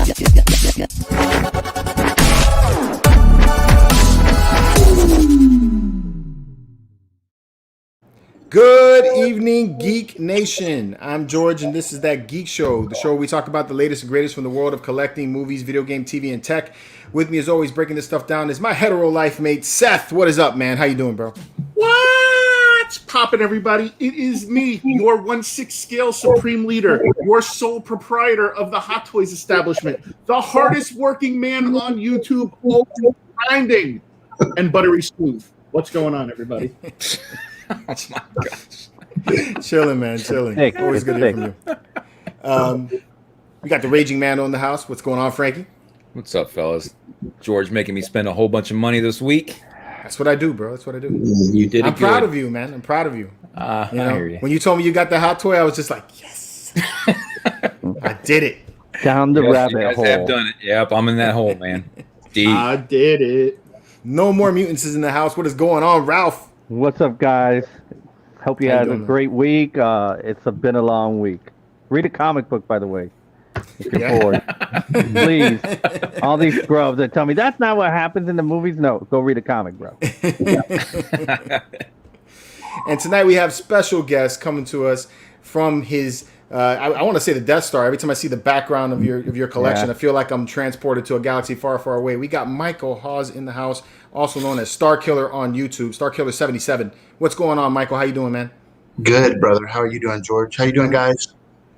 Good evening, Geek Nation. I'm George, and this is That Geek Show, the show where we talk about the latest and greatest from the world of collecting, movies, video game, TV, and tech. With me, as always, breaking this stuff down is my hetero life mate, Seth. What is up, man? How you doing, bro? What's poppin', everybody? It is me, your 1/6 scale supreme leader, your sole proprietor of the Hot Toys establishment, the hardest working man on YouTube, always grinding, and buttery smooth. What's going on, everybody? Oh my gosh. Chilling, man, chilling. Hey, always good to hear from you. We got the Raging Man on the house. What's going on, Frankie? What's up, fellas? George making me spend a whole bunch of money this week. That's what I do, bro. That's what I do. You did it. I'm proud of you, man. I'm proud of you. I hear you. When you told me you got the hot toy, I was just like, yes. I did it. Down the rabbit you guys hole. have done it. Yep, I'm in that hole, man. Deep. I did it. No more mutants is in the house. What is going on, Ralph? What's up, guys? Hope you How you had a doing, great week. It's been a long week. Read a comic book, by the way, if you're bored. Please. All these scrubs that tell me that's not what happens in the movies. No, go read a comic, bro. And tonight we have special guests coming to us from his. I want to say the Death Star. Every time I see the background of your collection, I feel like I'm transported to a galaxy far, far away. We got Michael Hawes in the house, also known as Star.Killer on YouTube, Star.Killer77. What's going on, Michael? How you doing, man? Good, brother. How are you doing, George? How you doing, guys?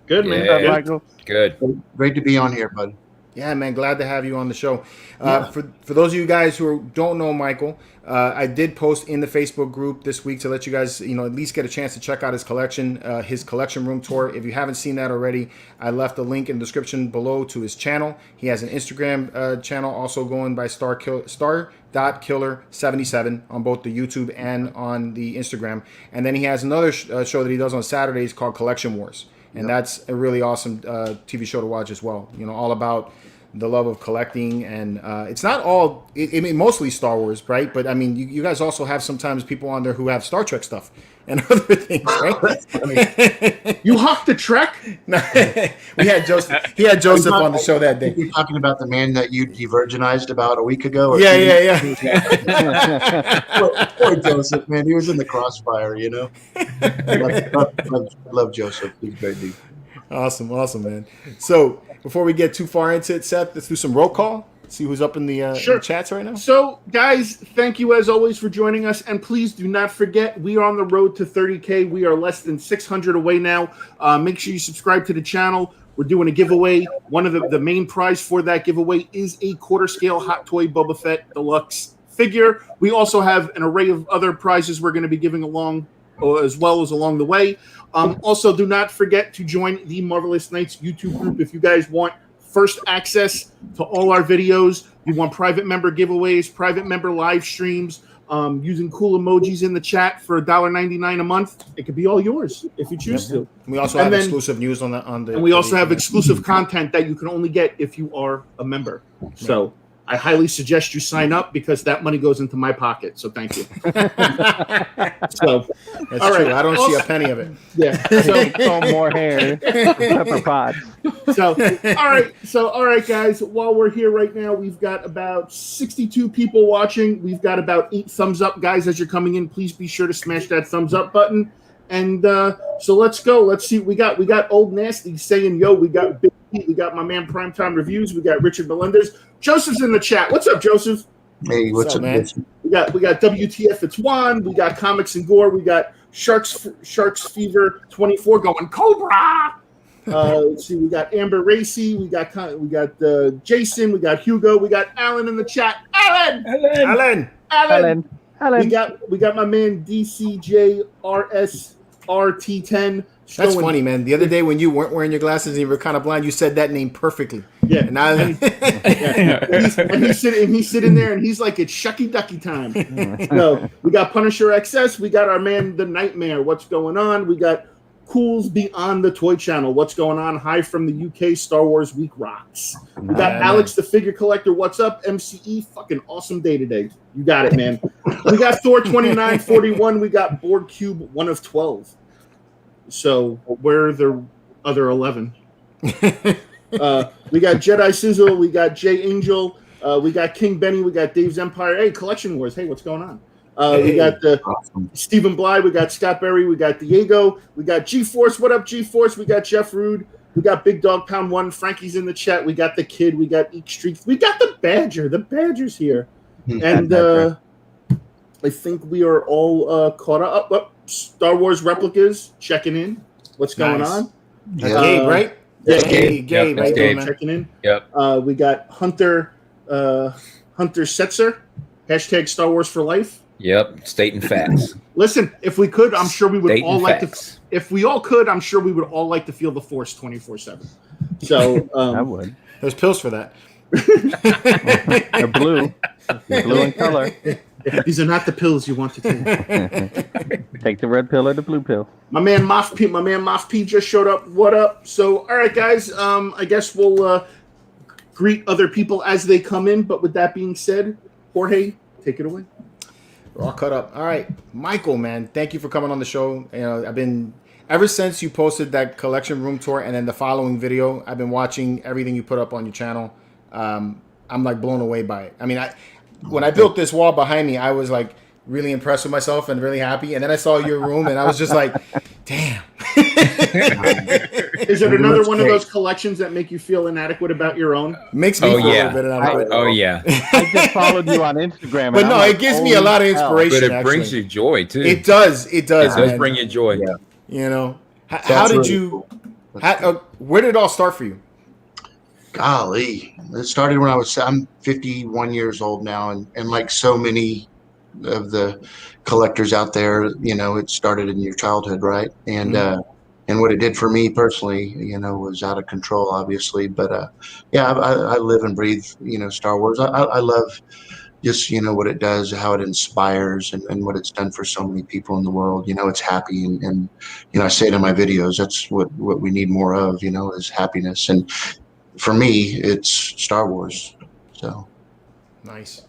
Good, man. Yeah. Michael? Good. Great to be on here, bud. Yeah, man. Glad to have you on the show. For those of you guys who don't know Michael, I did post in the Facebook group this week to let you guys, at least get a chance to check out his collection room tour. If you haven't seen that already, I left a link in the description below to his channel. He has an Instagram channel also going by Star.Killer77 on both the YouTube and on the Instagram. And then he has another show that he does on Saturdays called Collection Wars. And that's a really awesome TV show to watch as well. All about the love of collecting, and it's not all. I mean, mostly Star Wars, right? But I mean, you guys also have sometimes people on there who have Star Trek stuff and other things, right? You hawked the Trek? We had Joseph. He had Joseph on the show that day. You're talking about the man that you de-virginized about a week ago? Or Yeah. Poor Joseph, man. He was in the crossfire, love Joseph. He's a great dude. Awesome, man. So before we get too far into it, Seth, let's do some roll call. See who's up in the, in the chats right now. So, guys, thank you as always for joining us. And please do not forget, we are on the road to 30K. We are less than 600 away now. Make sure you subscribe to the channel. We're doing a giveaway. One of the main prize for that giveaway is a quarter scale Hot Toy Boba Fett Deluxe figure. We also have an array of other prizes we're going to be giving along as well as along the way. Also, do not forget to join the Marvelous Knights YouTube group if you guys want first access to all our videos. You want private member giveaways, private member live streams, using cool emojis in the chat for $1.99 a month. It could be all yours if you choose to. We also have exclusive news on the. And we also have exclusive content that you can only get if you are a member. So I highly suggest you sign up because that money goes into my pocket. So thank you. So that's true. I don't see a penny of it. Yeah. So more hair. Pepper pots. So all right, guys. While we're here right now, we've got about 62 people watching. We've got about 8 thumbs up, guys. As you're coming in, please be sure to smash that thumbs up button. And so let's go. Let's see. We got Old Nasty saying, "Yo, we got Big Pete. We got my man Primetime Reviews. We got Richard Melendez. Joseph's in the chat. What's up, Joseph? Hey, what's up, man? We got WTF. It's Juan. We got Comics and Gore. We got Sharks Fever 24 going Cobra. Let's see. We got Amber Racy. We got Jason. We got Hugo. We got Alan in the chat. Alan. We got my man DCJRSRT10. That's funny, man. The other day when you weren't wearing your glasses and you were kind of blind, you said that name perfectly. Yeah. And now and he's sitting there and he's like, it's Shucky Ducky time. So we got Punisher XS. We got our man, The Nightmare. What's going on? We got Cools Beyond the Toy Channel. What's going on? Hi from the UK. Star Wars Week rocks. We got Alex, the Figure Collector. What's up? MCE. Fucking awesome day today. You got it, man. We got Thor 2941. We got Board Cube 1 of 12. So where are the other 11? We got Jedi Sizzle. We got Jay Angel. We got King Benny. We got Dave's Empire. Hey, Collection Wars. Hey, what's going on? We got Awesome. Stephen Bly. We got Scott Berry. We got Diego. We got G-Force. What up, G-Force? We got Jeff Rude. We got Big Dog Pound 1. Frankie's in the chat. We got the Kid. We got Eek Streak. We got the Badger. The Badger's here. And I think we are all caught up. Oh, Star Wars Replicas checking in. What's going on? That's Gabe, right? Yeah, Gabe. Yep, How you doing, Gabe. man? Checking in. Yep. We got Hunter Setzer. Hashtag Star Wars for life. Yep. Stating facts. Listen, if we could, I'm sure we would Stating all like to. facts. If we all could, I'm sure we would all like to feel the Force 24/7. So I would. There's pills for that. They're blue. They're blue in color. these are not the pills you want to take. Take the red pill or the blue pill. My man Moff P just showed up. What up? So, all right, guys. I guess we'll greet other people as they come in. But with that being said, Jorge, take it away. We're all cut up. All right, Michael, man, thank you for coming on the show. You know, I've been ever since you posted that collection room tour, and then the following video. I've been watching everything you put up on your channel. I'm like blown away by it. I mean, when I built this wall behind me, I was like really impressed with myself and really happy. And then I saw your room, and I was just like, damn. Is it another one of those collections that make you feel inadequate about your own? Makes me Oh, feel a yeah. little bit inadequate. Oh yeah. I just followed you on Instagram. But and no, I'm it gives me a lot of holy hell. inspiration. But it brings actually. you joy too. It does. It does. It does man. bring you joy. Yeah. You know, how That's did really you? cool. Where did it all start for you? Golly, it started when I'm 51 years old now, and like so many of the collectors out there, you know, it started in your childhood, right? And and what it did for me personally, you know, was out of control, obviously. But yeah, I live and breathe, you know, Star Wars. I love just, you know, what it does, how it inspires, and what it's done for so many people in the world. You know, it's happy, and you know, I say it in my videos, that's what we need more of, you know, is happiness. And for me, it's Star Wars. So Nice.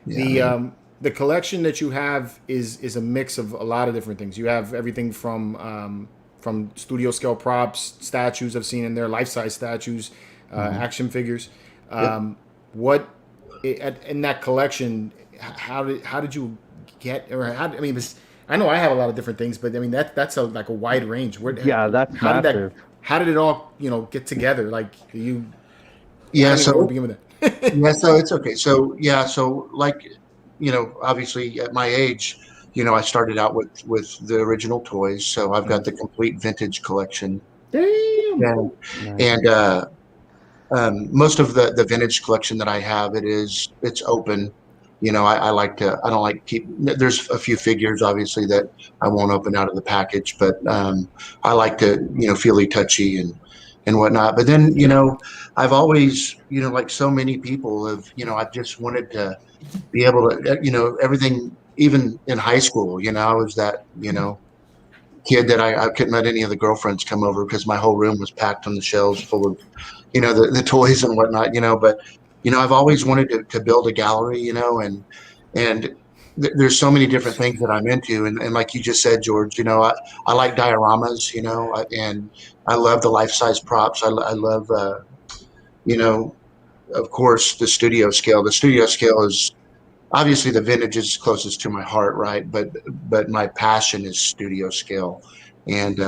yeah. The collection that you have is a mix of a lot of different things. You have everything from studio scale props, statues I've seen in there, life size statues, action figures. What in that collection? How did you get? Or I know I have a lot of different things, but I mean that's like a wide range. Yeah, that's massive. How did it all get together? Like you? Yeah. I don't even know where So to begin with that. yeah. So it's okay. So yeah. So like, you know, obviously at my age, you know, I started out with the original toys. So I've got the complete vintage collection. Damn. And most of the vintage collection that I have, it's open. You know, I don't like there's a few figures obviously that I won't open out of the package, but I like to, you know, feely touchy and whatnot. But then, you know, I've always, you know, like so many people have, you know, I've just wanted to be able to, you know, everything, even in high school, you know, I was that, you know, kid that I couldn't let any of the girlfriends come over because my whole room was packed on the shelves full of, you know, the toys and whatnot, you know. But, you know, I've always wanted to build a gallery, you know, and there's so many different things that I'm into. And like you just said, George, you know, I like dioramas, you know, and I love the life-size props. I love, you know, of course, the studio scale. The studio scale is obviously the vintage is closest to my heart, right? But my passion is studio scale. And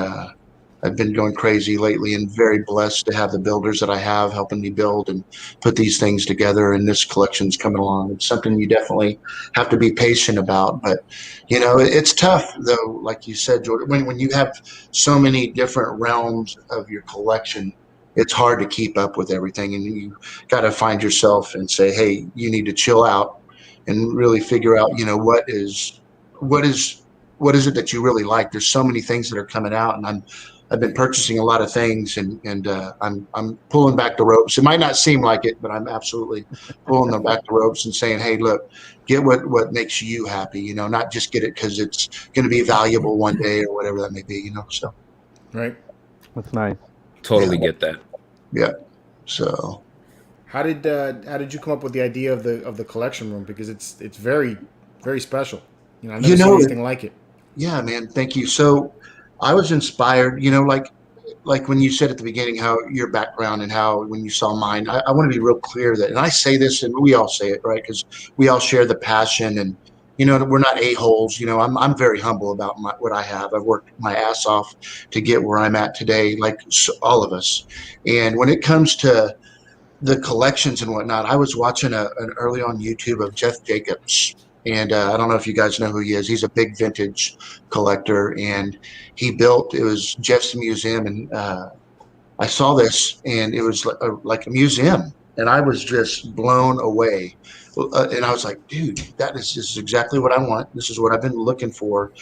I've been going crazy lately and very blessed to have the builders that I have helping me build and put these things together. And this collection's coming along. It's something you definitely have to be patient about. But, you know, it's tough, though, like you said, Jordan, when you have so many different realms of your collection, it's hard to keep up with everything. And you got to find yourself and say, hey, you need to chill out and really figure out, you know, what is it that you really like? There's so many things that are coming out, and I've been purchasing a lot of things, and I'm pulling back the ropes. It might not seem like it, but I'm absolutely pulling them back the ropes and saying, hey, look, get what makes you happy, you know, not just get it because it's going to be valuable one day or whatever that may be, you know. So Right. That's nice. Totally get that. yeah. So How did you come up with the idea of the collection room? Because it's very, very special. You know, I've never seen anything like it. yeah, man, thank you. So I was inspired, you know, like like when you said at the beginning how your background and how when you saw mine, I want to be real clear that, and I say this and we all say it, right? Because we all share the passion, and we're not a-holes. I'm very humble about what I have. I've worked my ass off to get where I'm at today, like all of us. And when it comes to the collections and whatnot, I was watching an early on YouTube of Jeff Jacobs. And I don't know if you guys know who he is. He's a big vintage collector, and it was Jeff's museum. And I saw this, and it was like a museum, and I was just blown away. And I was like, dude, this is exactly what I want. This is what I've been looking for.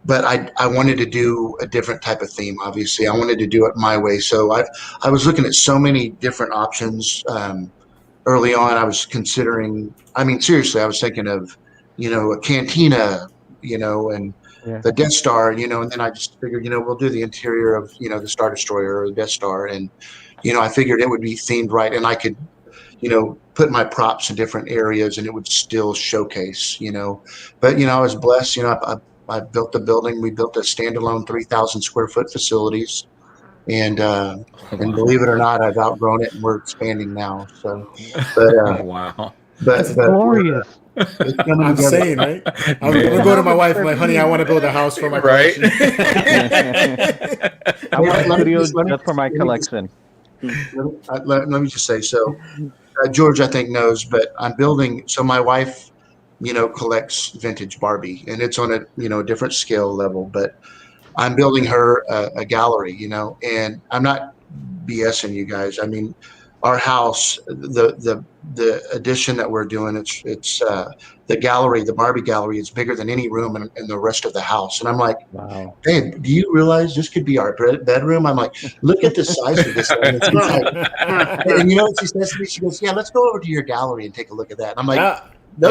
But I wanted to do a different type of theme. Obviously, I wanted to do it my way. So I was looking at so many different options. Early on, I was considering. I mean, seriously, I was thinking of, a cantina, and the Death Star, and then I just figured, we'll do the interior of, the Star Destroyer or the Death Star, and I figured it would be themed right, and I could, put my props in different areas, and it would still showcase, But I was blessed, I built the building. We built a standalone 3,000 square foot facilities. And believe it or not, I've outgrown it, and we're expanding now. So, but wow, That's glorious. I'm saying, right? I'm gonna go to my wife. I'm like, honey, I want to build a house for my right. I want a studio just for my collection. Let me just say, so George, I think knows, but I'm building. So my wife, collects vintage Barbie, and it's on a different scale level, but I'm building her a gallery, and I'm not BSing you guys. I mean, our house, the addition that we're doing, it's the gallery, the Barbie gallery, is bigger than any room in the rest of the house. And I'm like, wow, babe, do you realize this could be our bedroom? I'm like, look at the size of this thing. And you know what she says to me? She goes, yeah, let's go over to your gallery and take a look at that. And I'm like, no,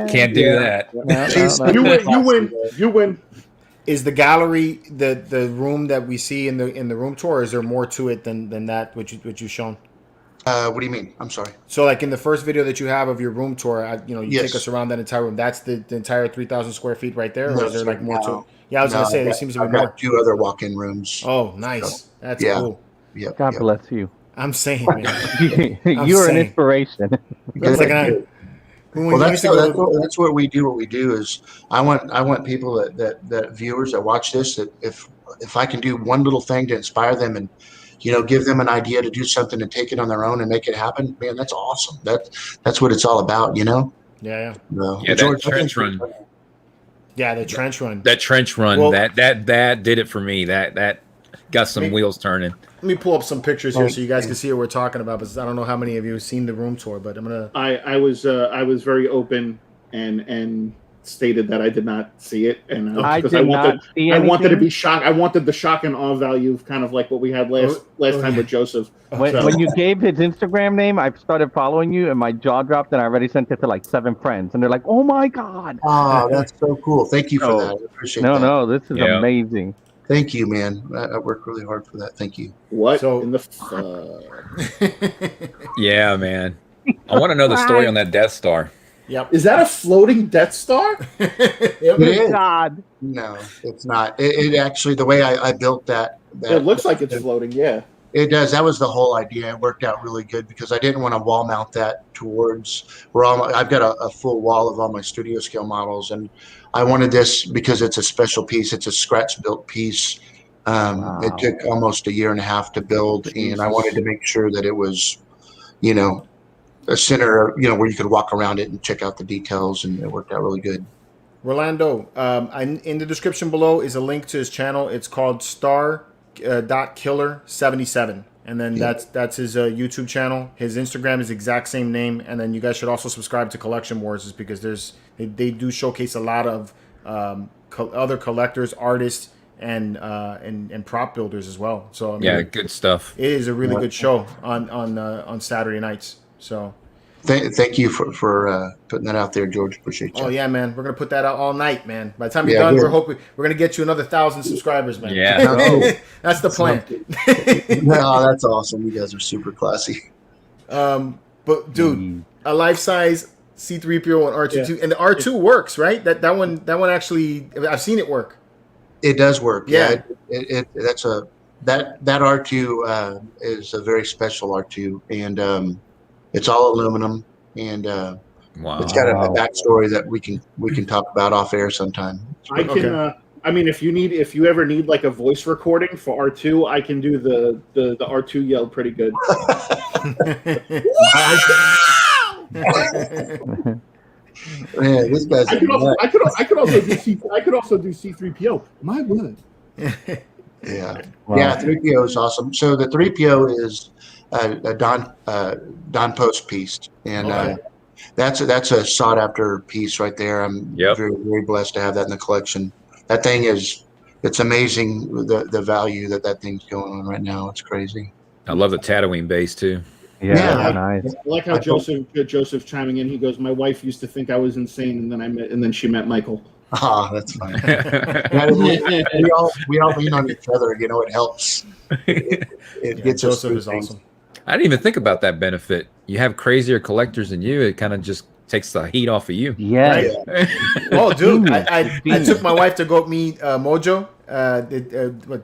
can't do that. You win. Is the gallery the room that we see in the room tour? Or is there more to it than that which you've shown? What do you mean? I'm sorry. So, like in the first video that you have of your room tour, you Yes. take us around that entire room. That's the entire 3,000 square feet right there, or No, is there like more to it? no. Yeah, I was gonna say there seems to be I've more. got 2 other walk-in rooms. Oh, nice. That's Yeah. cool. Yep, God yep. bless you. I'm saying, man. You're an saying. inspiration. It's like Well, that's what we do. What we do is I want people that viewers that watch this, that if I can do one little thing to inspire them and give them an idea to do something and take it on their own and make it happen, man, that's awesome. That's what it's all about, Yeah. Yeah, George, that trench run. Yeah, the trench run. That trench run. Well, that did it for me. That got some wheels turning. Let me pull up some pictures here so you guys can see what we're talking about. Because I don't know how many of you have seen the room tour, but I'm gonna. I was very open and stated that I did not see it, and I wanted to be shocked. I wanted the shock and awe value, kind of like what we had last time with Joseph. When you gave his Instagram name, I started following you, and my jaw dropped, and I already sent it to like 7 friends, and they're like, "Oh my god!" Oh, that's so cool. Thank you for that. I appreciate that. No, this is amazing. Thank you, man. I worked really hard for that. Thank you. What So- in the Yeah, man. I want to know the story on that Death Star. Yep. is that a floating Death Star? It is. God. No, it's not. It actually, the way I built that It looks like it's floating. Yeah. It does. That was the whole idea. It worked out really good because I didn't want to wall mount that towards where I've got a full wall of all my studio scale models, and I wanted this because it's a special piece. It's a scratch built piece. Wow. It took almost 1.5 years to build, and I wanted to make sure that it was, a center, where you could walk around it and check out the details, and it worked out really good. Rolando, in the description below is a link to his channel. It's called Star.Killer77, and then that's his YouTube channel. His Instagram is the exact same name, and then you guys should also subscribe to Collection Wars, is because they do showcase a lot of other collectors, artists, and prop builders as well. So I mean, Good stuff. it is a really good show on Saturday nights. So. Thank you for putting that out there, George. Appreciate you. Oh yeah, man. We're gonna put that out all night, man. By the time you're done, we're gonna get you another 1,000 subscribers, man. Yeah. That's the plan. No, that's awesome. You guys are super classy. But dude, a life size C-3PO and R2, and the R2 works, right? That one actually, I've seen it work. It does work. Yeah. That's that R2 is a very special R2, and it's all aluminum, and Wow. it's got a backstory that we can talk about off air sometime. I can. Okay. I mean, if you ever need like a voice recording for R2, I can do the R2 yell pretty good. Man, this guy's I could also do C3PO. My word. yeah. Wow. Yeah, 3PO is awesome. So the 3PO is a Don Post piece, and Okay. that's a sought after piece right there. I'm Yep. very, very blessed to have that in the collection. That thing it's amazing the value that thing's going on right now. It's crazy. I love the Tatooine base too. Yeah, Yeah. that's nice. I like how Joseph's chiming in. He goes, "My wife used to think I was insane, and then she met Michael." Ah, that's fine. we all lean on each other. You know, it helps. It gets us Joseph through is things. awesome. I didn't even think about that benefit. You have crazier collectors than you. It kind of just takes the heat off of you. Yeah. Oh, dude, I took my wife to go meet Mojo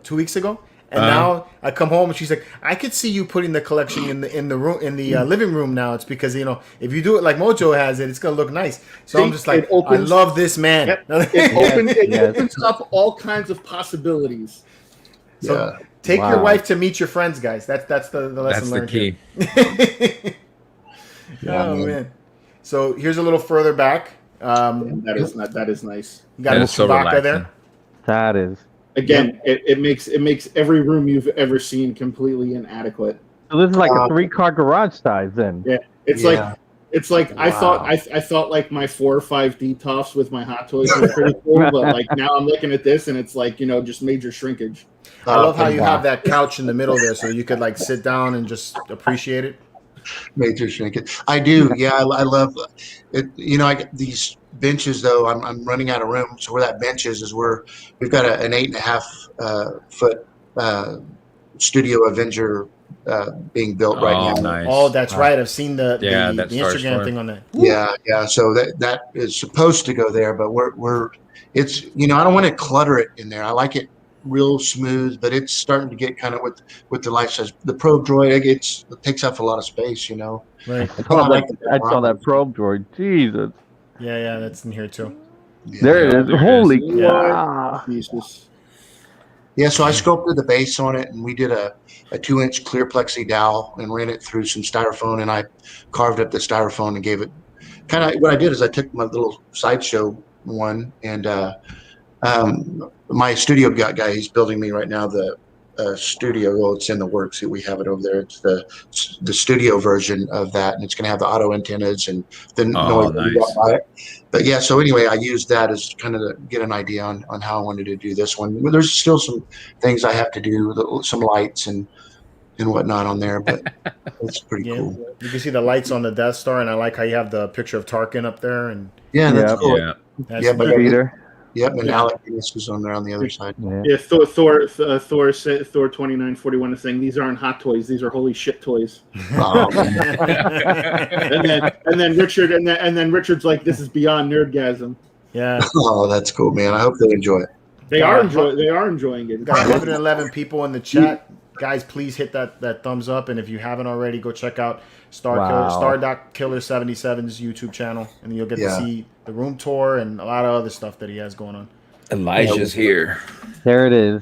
2 weeks ago, and now I come home and she's like, "I could see you putting the collection in the room living room now. It's because if you do it like Mojo has it, it's gonna look nice." So I'm just like, I love this man. Yep. It Yes. opens up all kinds of possibilities. So Yeah. take your Wow. wife to meet your friends, guys. That's the lesson That's the learned key. here. Oh man. So here's a little further back. That is nice. You got That a is so Chewbacca relaxing. there. That is. Again, it makes every room you've ever seen completely inadequate. So this is like a 3-car garage size then. Yeah, it's Yeah. like I thought like my 4 or 5 D-Toffs with my Hot Toys was pretty cool, but like now I'm looking at this and it's like just major shrinkage. I love how you have that couch in the middle there, so you could like sit down and just appreciate it. Major shrinkage. I do. Yeah, I love it. I get these benches though. I'm running out of room. So where that bench is where we've got an 8.5 foot Studio Avenger being built right now. Nice. Oh, that's right. I've seen the that Star Instagram Store. thing on that. Yeah. So that is supposed to go there, but it's I don't want to clutter it in there. I like it real smooth, but it's starting to get kind of with the life size. The Probe Droid, it takes up a lot of space. Right. I saw that probe droid. Jesus. Yeah, that's in here too. Yeah. There it is. there it Holy is. cow. Jesus. Yeah, so I sculpted the base on it, and we did a 2-inch clear plexi dowel and ran it through some styrofoam, and I carved up the styrofoam and gave it kind of what I did is I took my little sideshow one, and my studio guy, he's building me right now the studio. Well, it's in the works. We have it over there. It's the studio version of that, and it's going to have the auto antennas and the noise that we got by it. But yeah, so anyway, I used that as kind of to get an idea on how I wanted to do this one. There's still some things I have to do, some lights and whatnot on there, but it's pretty cool. You can see the lights on the Death Star, and I like how you have the picture of Tarkin up there, and Yeah, that's Yep. cool. Yeah. that's Yeah, but Peter. Yep, and Alec Guinness is on there on the other side. Yeah. Yeah, Thor 2941 is saying these aren't hot toys; these are holy shit toys. Oh, and then Richard's like, this is beyond nerdgasm. yeah. oh, that's cool, man. I hope they enjoy it. They are enjoying it. We got 111 people in the chat. Guys, please hit that thumbs up, and if you haven't already, go check out Star.Killer77's YouTube channel, and you'll get to see the room tour and a lot of other stuff that he has going on. Elijah's here. There it is.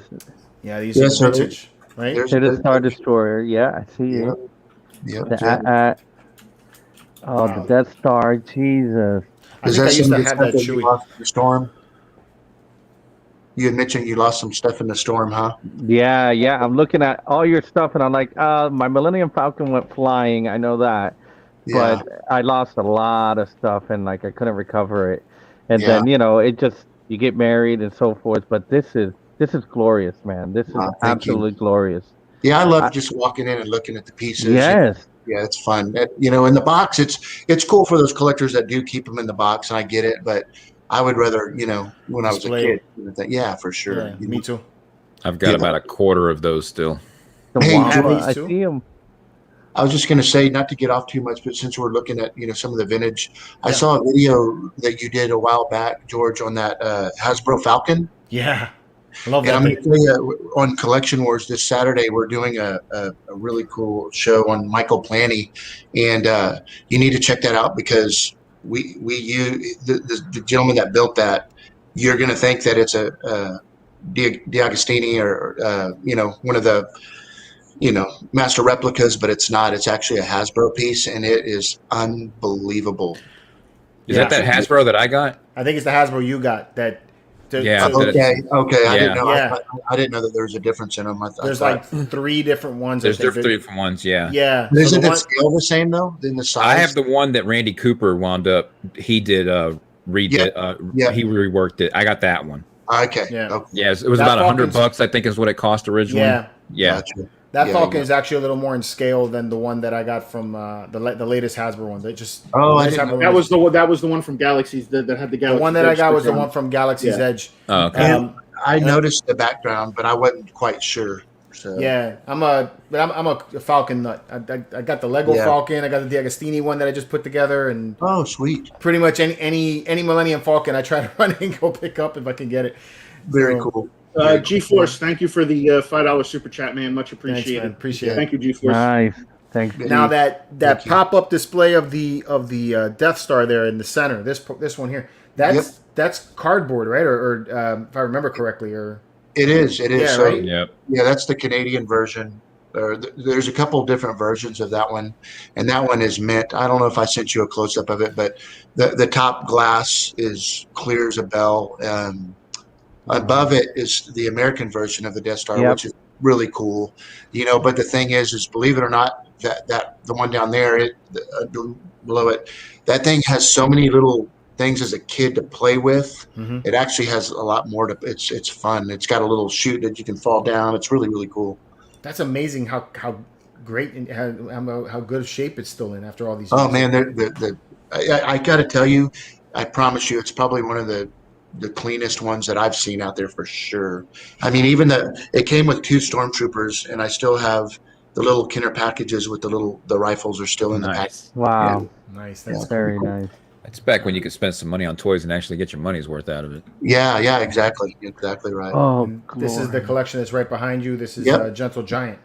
Yeah, these are vintage, right? There's It is Star Destroyer. Yeah, I see it. Yep. The the Death Star. Jesus. I think I used to have that you Chewie. lost in the storm? You had mentioned you lost some stuff in the storm, huh? Yeah. I'm looking at all your stuff, and I'm like, my Millennium Falcon went flying. I know that. Yeah. But I lost a lot of stuff, and like I couldn't recover it. And Yeah. then it just you get married and so forth. But this is glorious, man. This is Thank absolutely glorious. Yeah, I love just walking in and looking at the pieces. Yes. Yeah, it's fun. In the box, it's cool for those collectors that do keep them in the box, and I get it. But I would rather, when I was a Display. kid, yeah, for sure. Yeah, me too. I've got about a quarter of those still. The Hey, Wawa, have these I too? see them. I was just going to say, not to get off too much, but since we're looking at some of the vintage, I saw a video that you did a while back, George, on that Hasbro Falcon. Yeah. I love And that I'm going thing. to tell you, on Collection Wars this Saturday, we're doing a really cool show on Michael Planny, and you need to check that out because the gentleman that built that, you're going to think that it's a D'Agostini or one of the master replicas, but it's not. It's actually a Hasbro piece, and it is unbelievable. Is that Hasbro that I got? I think it's the Hasbro you got that. Yeah. Okay. I didn't know. Yeah. I didn't know that there was a difference in them. There's like 3 different ones. There's three different ones. Yeah. Yeah. But isn't the the scale the same though? In the size? I have the one that Randy Cooper wound up. He did he reworked it. I got that one. Okay. Yeah. Okay. Yes, it was That about Falcon's- $100. I think is what it cost originally. Yeah. Yeah. Gotcha. That Yeah, Falcon yeah. is actually a little more in scale than the one that I got from the latest Hasbro ones. They just Oh, I latest didn't Hasbro That ones- was the one from Galaxies that had the Galaxy. the one that I got was the Edge one from Galaxy's Yeah. Edge. Oh, okay. Um, I noticed the background, but I wasn't quite sure. So Yeah, I'm a Falcon nut. I got the Lego Yeah. Falcon. I got the D'Agostini one that I just put together, and Oh, sweet. pretty much any Millennium Falcon I try to run and go pick up if I can get it. Very So, cool. G-Force, thank you for the $5 super chat, man. Much Thanks, appreciated. man. Appreciate it. Thank you, G-Force. Nice. Thanks. Now that Thank you. pop up display of the Death Star there in the center, this one here, that's cardboard, right? Or if I remember correctly, or It is. It is. Yeah, So, right? Yep. yeah, that's the Canadian version. There's a couple different versions of that one, and that one is mint. I don't know if I sent you a close up of it, but the top glass is clear as a bell. Above it is the American version of the Death Star, Yep. which is really cool. But the thing is believe it or not, that the one down there, below it, that thing has so many little things as a kid to play with. Mhm. It actually has a lot more to. It's fun. It's got a little chute that you can fall down. It's really, really cool. that's amazing how great and how good of shape it's still in after all these years. Oh man, I got to tell you, I promise you, it's probably one of the cleanest ones that I've seen out there for sure. I mean, even it came with 2 stormtroopers, and I still have the little Kenner packages with the rifles are still in the pack. Nice. Wow. Nice. That's Very nice. It's back when you could spend some money on toys and actually get your money's worth out of it. Yeah, exactly right. Oh, And this is the glory. collection that's right behind you. This is Yep. Gentle Giant.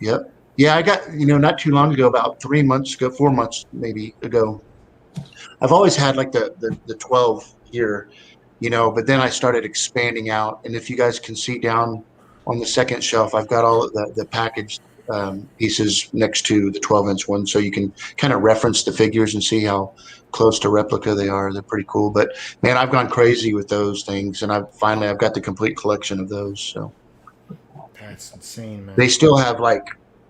Yep. Yeah, I got, not too long ago, about 3 months ago, 4 months maybe ago. I've always had like the 12 here, but then I started expanding out. And if you guys can see down on the second shelf, I've got all of the packaged pieces next to the 12-inch one. So you can kind of reference the figures and see how close to replica they are. They're pretty cool. But man, I've gone crazy with those things. And I've got the complete collection of those. So That's insane, man. they still have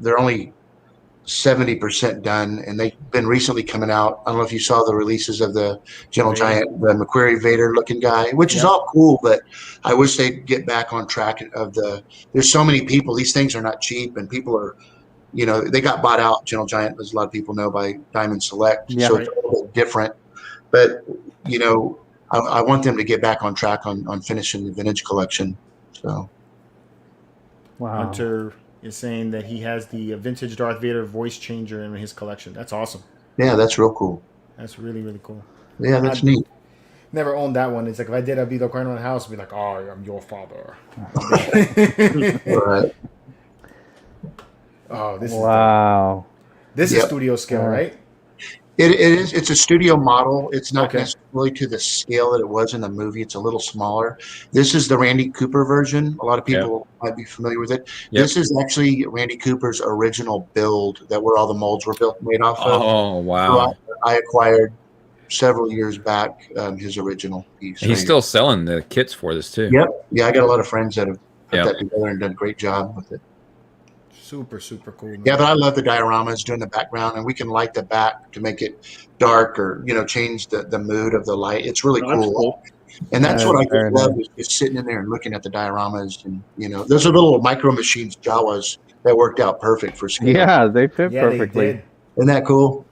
they're only 70% done, and they've been recently coming out. I don't know if you saw the releases of the Gentle Vader. Giant, the McQuarrie Vader looking guy, which is all cool, but I wish they'd get back on track there's so many people. These things are not cheap, and people are, they got bought out. Gentle Giant, as a lot of people know, by Diamond Select. Yeah. So it's a little bit different, but I want them to get back on track on finishing the vintage collection. So Wow. Hunter is saying that he has the vintage Darth Vader voice changer in his collection. That's awesome. yeah, that's real cool. That's really, really cool. Yeah, that's neat. Never owned that one. It's like if I did, I'd be the corner of the house, I'd be like, "Oh, I'm your father." All right. Oh, this Wow. is Yep. studio scale, Yeah. right? It is. It's a studio model. It's not Okay. necessarily to the scale that it was in the movie. It's a little smaller. This is the Randy Cooper version. A lot of people might be familiar with it. Yep. This is actually Randy Cooper's original build where all the molds were made off of. Oh, wow. So I acquired several years back his original piece. He's still selling the kits for this, too. Yep. Yeah, I got a lot of friends that have put Yep. that together and done a great job with it. Super, super cool. Man. Yeah, but I love the dioramas doing the background, and we can light the back to make it dark or change the mood of the light. It's really Oh, that's cool. cool. And that's what I Very just love is just sitting in there and looking at the dioramas, and those are little micro machines, Jawas that worked out perfect for scale. Yeah, they fit Yeah, perfectly. they did. Isn't that cool?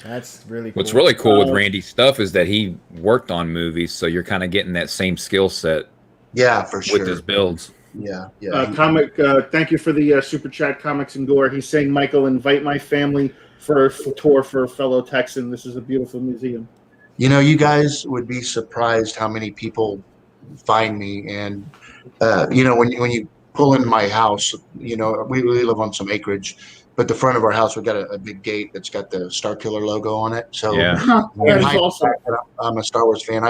That's really cool. What's really cool with Randy's stuff is that he worked on movies, so you're kind of getting that same skill set Yeah, for sure. with his builds. Yeah. Thank you for the super chat, Comics and Gore. He's saying, Michael, invite my family for a tour for a fellow Texan. This is a beautiful museum. You guys would be surprised how many people find me, and when you pull in my house, we live on some acreage, but the front of our house, we've got a big gate that's got the Star.Killer logo on it. So Yeah. That is awesome. I'm a Star Wars fan.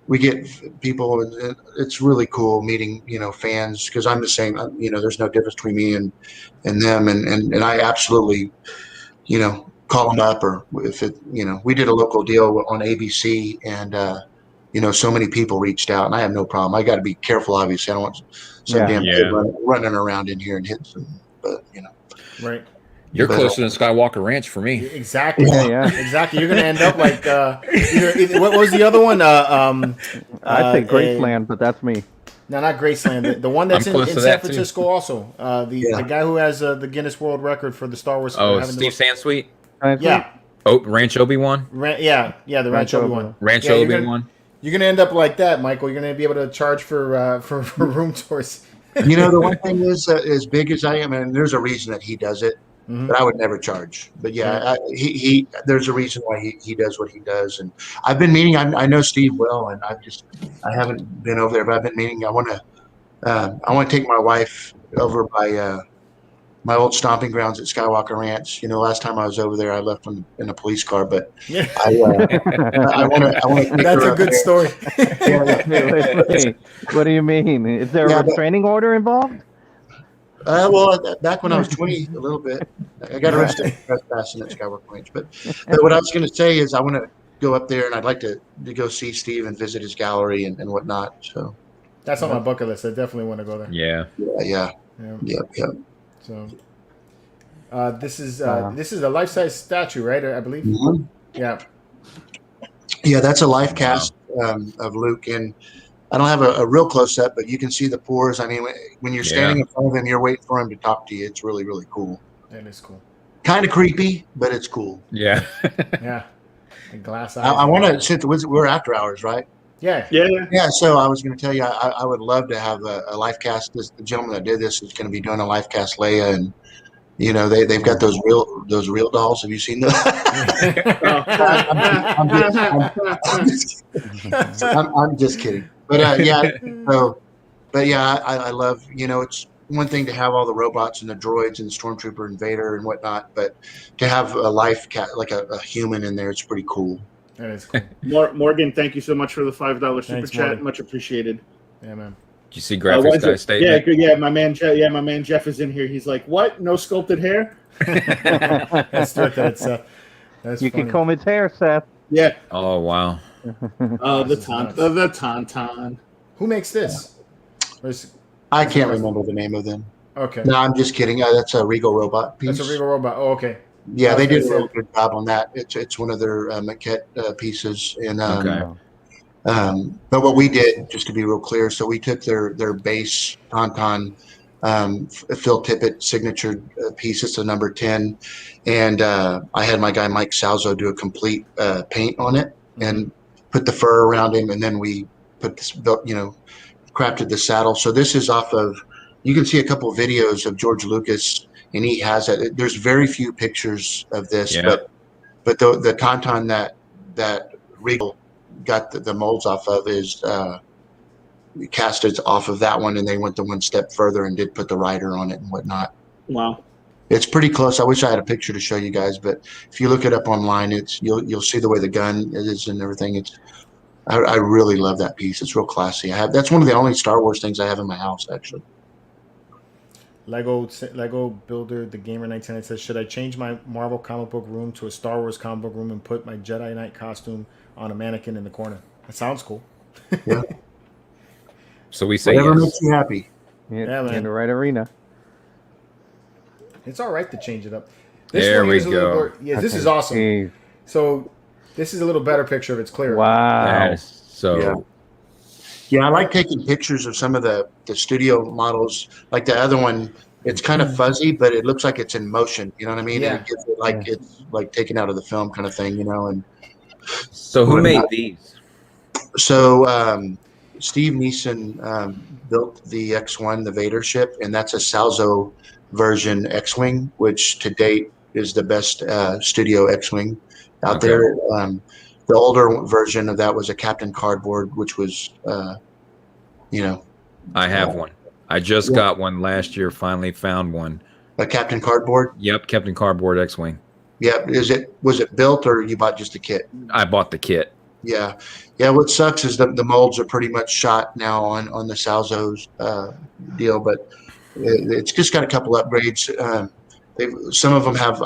We get people, and it's really cool meeting, fans, because I'm the same. There's no difference between me and them, and I absolutely, call them up, or if it, we did a local deal on ABC, and so many people reached out, and I have no problem. I got to be careful, obviously. I don't want some damn kid running around in here and hitting some, but Right. You're closer than Skywalker Ranch for me. Exactly. Yeah. Exactly. You're gonna end up like what was the other one? I say Graceland, but that's me. No, not Graceland. The one that's I'm in close to San that, too. Francisco also. The guy who has the Guinness World Record for the Star Wars. Oh, Steve Sansweet? Yeah. Oh, Ranch Obi-Wan? The Ranch Obi-Wan. Ranch Obi-Wan? You're gonna end up like that, Michael. You're gonna be able to charge for room tours. The one thing is, as big as I am, and there's a reason that he does it, but I would never charge. But he there's a reason why he does what he does. And I've been meaning. I know Steve well, and I haven't been over there, but I've been meaning. I want to take my wife over by my old stomping grounds at Skywalker Ranch. Last time I was over there, I left in a police car, but I want to. That's a good story. Wait. What do you mean? Is there a restraining order involved? Well, back when I was 20, a little bit, I got arrested for trespassing at Skywalker Ranch. But what I was going to say is I want to go up there, and I'd like to go see Steve and visit his gallery and whatnot. So that's on my bucket list. I definitely want to go there. Yeah. So this is a life-size statue, right? I believe. Mm-hmm. Yeah, that's a life cast of Luke, and I don't have a real close-up, but you can see the pores. I mean, when you're standing in front of him, you're waiting for him to talk to you. It's really, really cool. That is cool. Kind of creepy, but it's cool. Yeah. Yeah. And glass eyes. I want to, since we're after hours, right? Yeah. So I was going to tell you, I would love to have a life cast. The gentleman that did this is going to be doing a life cast Leia, and they've got those real dolls. Have you seen those? I'm just kidding. But I love, it's one thing to have all the robots and the droids and the Stormtrooper and Vader and whatnot, but to have a life cat, like a human in there, it's pretty cool. That is cool. Morgan, thank you so much for the $5 super chat. Morgan. Much appreciated. Yeah, man. Did you see Graphics Guy's statement? Yeah, my man Jeff is in here. He's like, what? No sculpted hair? That's funny. Can comb his hair, Seth. Yeah. Oh, wow. The Tauntaun. Who makes this? I can't remember the name of them. Okay. No, I'm just kidding. That's a Regal Robot piece. That's a Regal Robot. Oh, okay. Yeah, they did a really good job on that. It's one of their maquette pieces. And but what we did, just to be real clear, so we took their base Tauntaun Phil Tippett signature piece. It's a number 10, and I had my guy Mike Salzo do a complete paint on it and put the fur around him, and then we put this, crafted the saddle. So this is off of. You can see a couple of videos of George Lucas, and he has it. There's very few pictures of this, but the Tauntaun that Regal got the molds off of is casted off of that one, and they went the one step further and did put the rider on it and whatnot. Wow, it's pretty close. I wish I had a picture to show you guys, but if you look it up online, you'll see the way the gun is and everything. I really love that piece. It's real classy. That's one of the only Star Wars things I have in my house, actually. Lego Builder, the Gamer 19 says, should I change my Marvel comic book room to a Star Wars comic book room and put my Jedi Knight costume on a mannequin in the corner? That sounds cool. Yeah. So we say whatever yes. makes you happy. Yeah, man. In the right arena. It's all right to change it up. There we go. This is awesome. So this is a little better picture if it's clear. Wow. Yeah, I like taking pictures of some of the studio models. Like the other one, it's kind of fuzzy, but it looks like it's in motion. You know what I mean? Yeah. And it gives it like it's like taken out of the film kind of thing, And so who made these? So Steve Neeson built the X-1, the Vader ship, and that's a Salzo version X-Wing, which to date is the best studio X-Wing out there. The older version of that was a Captain Cardboard, which was, I have one. I just got one last year. Finally found one. A Captain Cardboard. Yep, Captain Cardboard X-wing. Yep. Was it built or you bought just a kit? I bought the kit. Yeah. What sucks is the molds are pretty much shot now on the Salzo's deal, but it's just got a couple upgrades. Some of them have.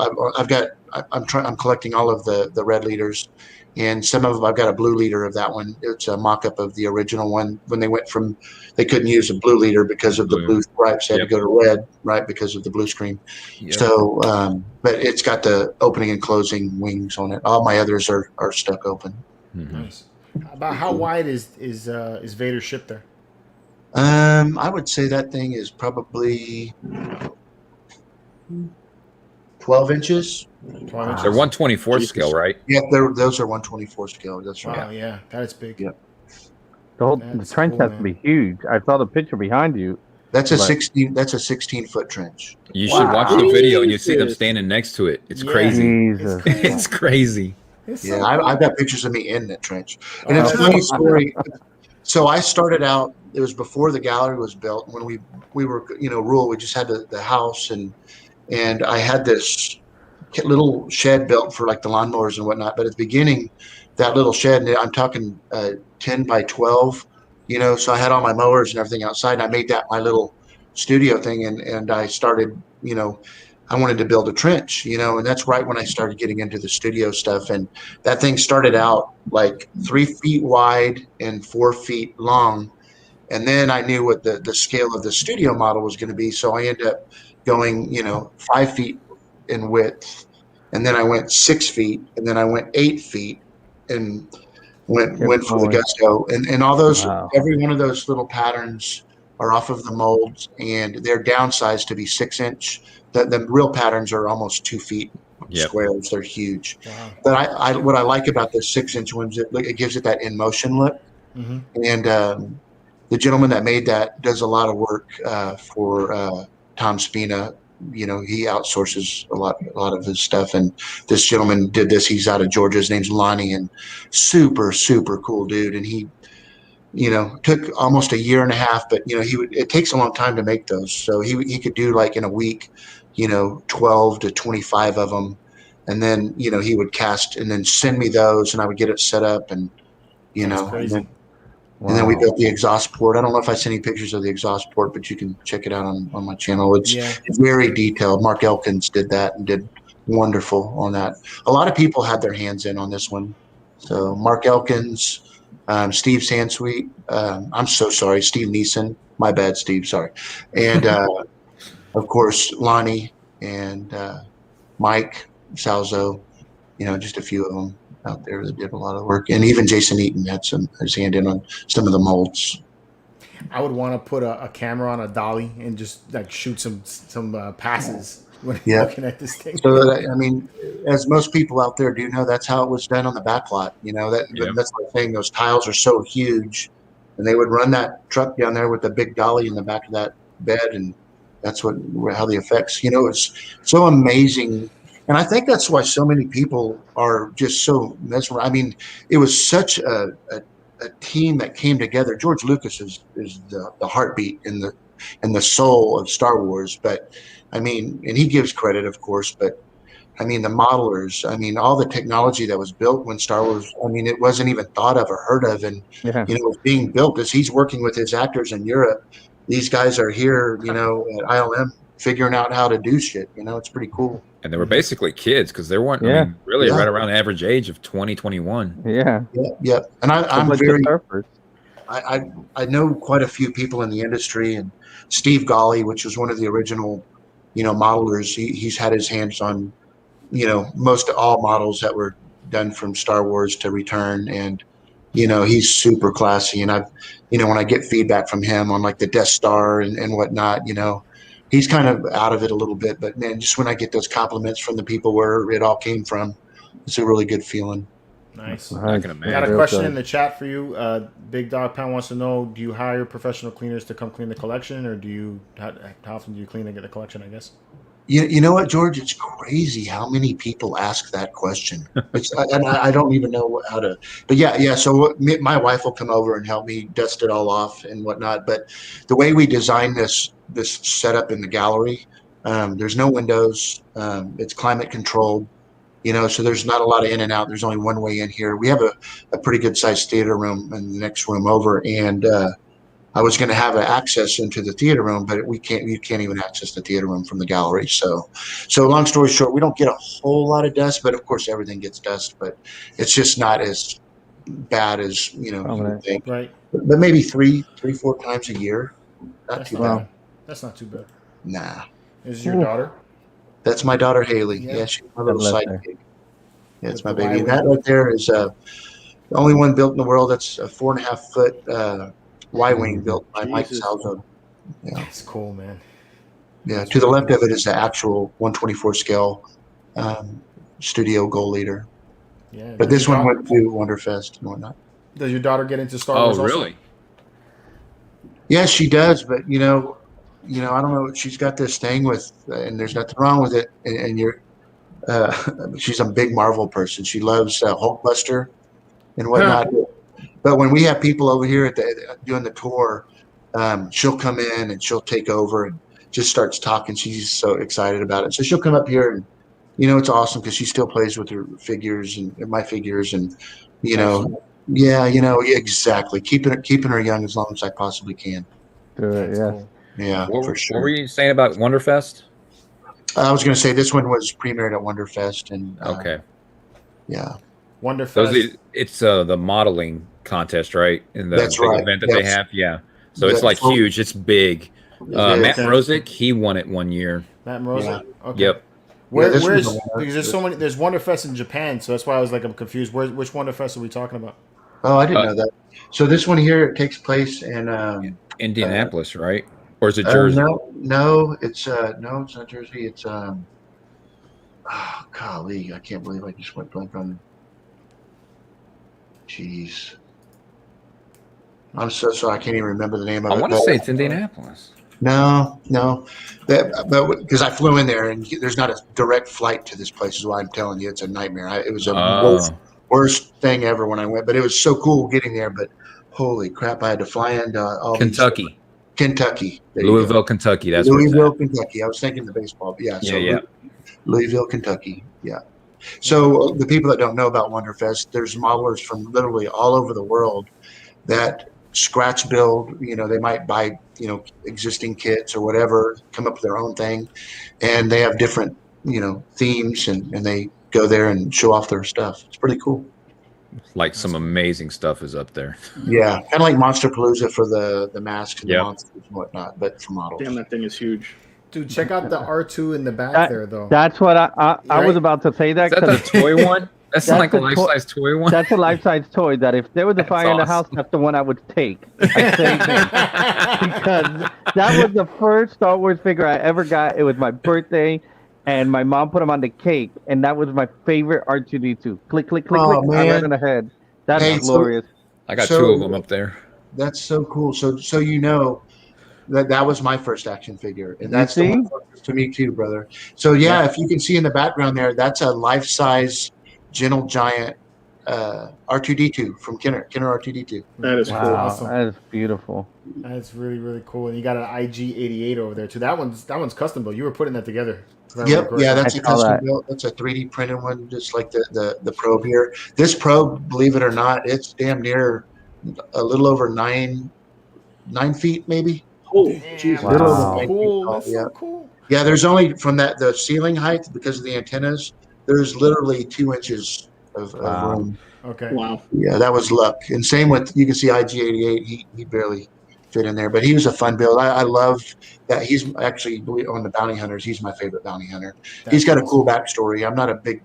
I'm collecting all of the red leaders, and some of them I've got a blue leader of that one. It's a mock-up of the original one when they couldn't use a blue leader because of the blue stripes. They had to go to red, right, because of the blue screen. Yep. So, but it's got the opening and closing wings on it. All my others are stuck open. Mm-hmm. Nice. About how wide is Vader's ship there? I would say that thing is probably 12 inches. 12 inches. They're 124 scale, right? Yeah, those are 124 scale. That's right. Wow, yeah, that's big. Yeah. The trench has to be huge. I saw the picture behind you. That's a 16-foot trench. You should watch the video and you see them standing next to it. It's crazy. Jesus. It's crazy. Yeah, I've got pictures of me in that trench. And it's a funny story. So I started out, it was before the gallery was built. When we were, rural, we just had the house and I had this little shed built for like the lawnmowers and whatnot. But at the beginning, that little shed, and I'm talking 10 by 12, so I had all my mowers and everything outside. And I made that my little studio thing. And I started, I wanted to build a trench, and that's right when I started getting into the studio stuff. And that thing started out like 3 feet wide and 4 feet long. And then I knew what the scale of the studio model was going to be. So I ended up going, 5 feet in width. And then I went 6 feet. And then I went 8 feet and went for the gusto. And all those, every one of those little patterns are off of the molds, and they're downsized to be 6-inch. The real patterns are almost 2 feet squares. They're huge. Wow. But what I like about the 6-inch ones, it gives it that in motion look. Mm-hmm. And the gentleman that made that does a lot of work for Tom Spina. He outsources a lot of his stuff. And this gentleman did this. He's out of Georgia. His name's Lonnie, and super, super cool dude. And he, took almost a year and a half, but it takes a long time to make those. So he could do like in a week, 12 to 25 of them. And then, he would cast and then send me those, and I would get it set up and, and then we built the exhaust port. I don't know if I sent any pictures of the exhaust port, but you can check it out on my channel. It's very detailed. Mark Elkins did that and did wonderful on that. A lot of people had their hands in on this one. So Mark Elkins, Steve Sansweet. I'm so sorry, Steve Neeson. My bad, Steve. Sorry. And of course, Lonnie and Mike Salzo. Just a few of them out there that did a lot of work. And even Jason Eaton had his hand in on some of the molds. I would want to put a camera on a dolly and just like shoot some passes when you're looking at this thing. So as most people out there do know, that's how it was done on the back lot. That's the thing. Those tiles are so huge, and they would run that truck down there with the big dolly in the back of that bed, and that's how the effects. It's so amazing. And I think that's why so many people are just so mesmerized. It was such a team that came together. George Lucas is the heartbeat and the soul of Star Wars. But and he gives credit, of course. But the modelers. All the technology that was built when Star Wars. It wasn't even thought of or heard of, and it was being built as he's working with his actors in Europe. These guys are here, at ILM, figuring out how to do shit. It's pretty cool. And they were basically kids because they weren't really right around the average age of 20, 21. Yeah. Yeah. And I'm very I know quite a few people in the industry, and Steve Golly, which was one of the original, modelers. He's had his hands on, most all models that were done from Star Wars to Return, and he's super classy. And I've, when I get feedback from him on like the Death Star and whatnot, he's kind of out of it a little bit, but man, just when I get those compliments from the people where it all came from, it's a really good feeling. Nice. I can imagine. Got a question in the chat for you. Big Dog Pound wants to know: do you hire professional cleaners to come clean the collection, or how often do you clean and get the collection? I guess. You know what, George? It's crazy how many people ask that question. And I don't even know how to. But yeah. So my wife will come over and help me dust it all off and whatnot. But the way we designed this setup in the gallery, there's no windows. It's climate controlled. So there's not a lot of in and out. There's only one way in here. We have a pretty good sized theater room in the next room over, and I was going to have access into the theater room, but you can't even access the theater room from the gallery. So long story short, we don't get a whole lot of dust, but of course everything gets dust, but it's just not as bad as, you would think. Right. But maybe 4 times a year. Not too bad. That's not too bad. Nah. Is your daughter? That's my daughter, Haley. Yeah, she's my little sidekick. Yeah, it's my baby. That right there is the only one built in the world. That's a 4.5 foot Y-wing built by Mike Salvo. Yeah, that's cool, man. Yeah, that's to the left of it is the actual 124 scale studio goal leader. Yeah, but this one went to Wonderfest and whatnot. Does your daughter get into Star Wars? Oh, really? Yeah, she does. But I don't know. She's got this thing with, and there's nothing wrong with it. And she's a big Marvel person. She loves Hulkbuster and whatnot. Huh. But when we have people over here doing the tour, she'll come in and she'll take over and just starts talking. She's so excited about it. So she'll come up here and, it's awesome because she still plays with her figures and my figures and, exactly. Keeping her young as long as I possibly can. Good, yeah. Cool. Yeah, for sure. What were you saying about Wonderfest? I was going to say this one was premiered at Wonderfest. And okay. Yeah. Wonderfest. It's the modeling contest, right? In the That's big right. event that they have. Yeah. So it's like huge. It's big. Matt Mrozik, he won it one year. Matt Mrozik? Yeah. Okay. Yep. Where's because there's so many, there's Wonderfest in Japan, so that's why I was like, I'm confused. Which Wonderfest are we talking about? Oh, I didn't know that. So this one here, it takes place in Indianapolis, right? Or is it Jersey? No, it's not Jersey. It's golly, I can't believe I just went blank on. Jeez, I'm so sorry. I can't even remember the name of it. I want to say it's Indianapolis. No, but because I flew in there and there's not a direct flight to this place. Is why I'm telling you, it's a nightmare. It was a worst thing ever when I went, but it was so cool getting there. But holy crap, I had to fly into Kentucky. Louisville, Kentucky. That's Louisville, Kentucky. I was thinking the baseball, but yeah. Louisville, Kentucky. Yeah. So the people that don't know about Wonderfest, there's modelers from literally all over the world that scratch build. They might buy existing kits or whatever, come up with their own thing, and they have different themes, and they go there and show off their stuff. It's pretty cool. Like some amazing stuff is up there. Yeah, kind of like Monsterpalooza for the masks and the monsters and whatnot, but for models. Damn, that thing is huge. Dude, check out the R2 in the back there, though. That's what I was about to say. That is that the toy one? That's like a life-size toy one? That's a life-size toy that if there was a fire in the house, that's the one I would take. I'd say because that was the first Star Wars figure I ever got. It was my birthday, and my mom put him on the cake, and that was my favorite R2-D2. Click, click, click, click. Man. Right in the head. That's glorious. I got 2 of them up there. That's so cool. So that was my first action figure, and that's the one closest to me too, brother. So if you can see in the background there, that's a life-size Gentle Giant R2-D2 from Kenner R2-D2. That is cool. Awesome. That is beautiful. That's really, really cool. And you got an IG-88 over there too. That one's custom built. You were putting that together. Yep. Yeah, that's a custom built. That's a 3D printed one, just like the probe here. This probe, believe it or not, it's damn near a little over 9 feet, maybe. Oh, geez. Wow. Cool. That's so cool. Yeah, there's only from the ceiling height because of the antennas. There's literally 2 inches of room. Okay. Wow. Yeah, that was luck. And same with, you can see IG-88. He barely fit in there, but he was a fun build. I love that. He's actually on the Bounty Hunters. He's my favorite Bounty Hunter. He's got a cool backstory. I'm not a big,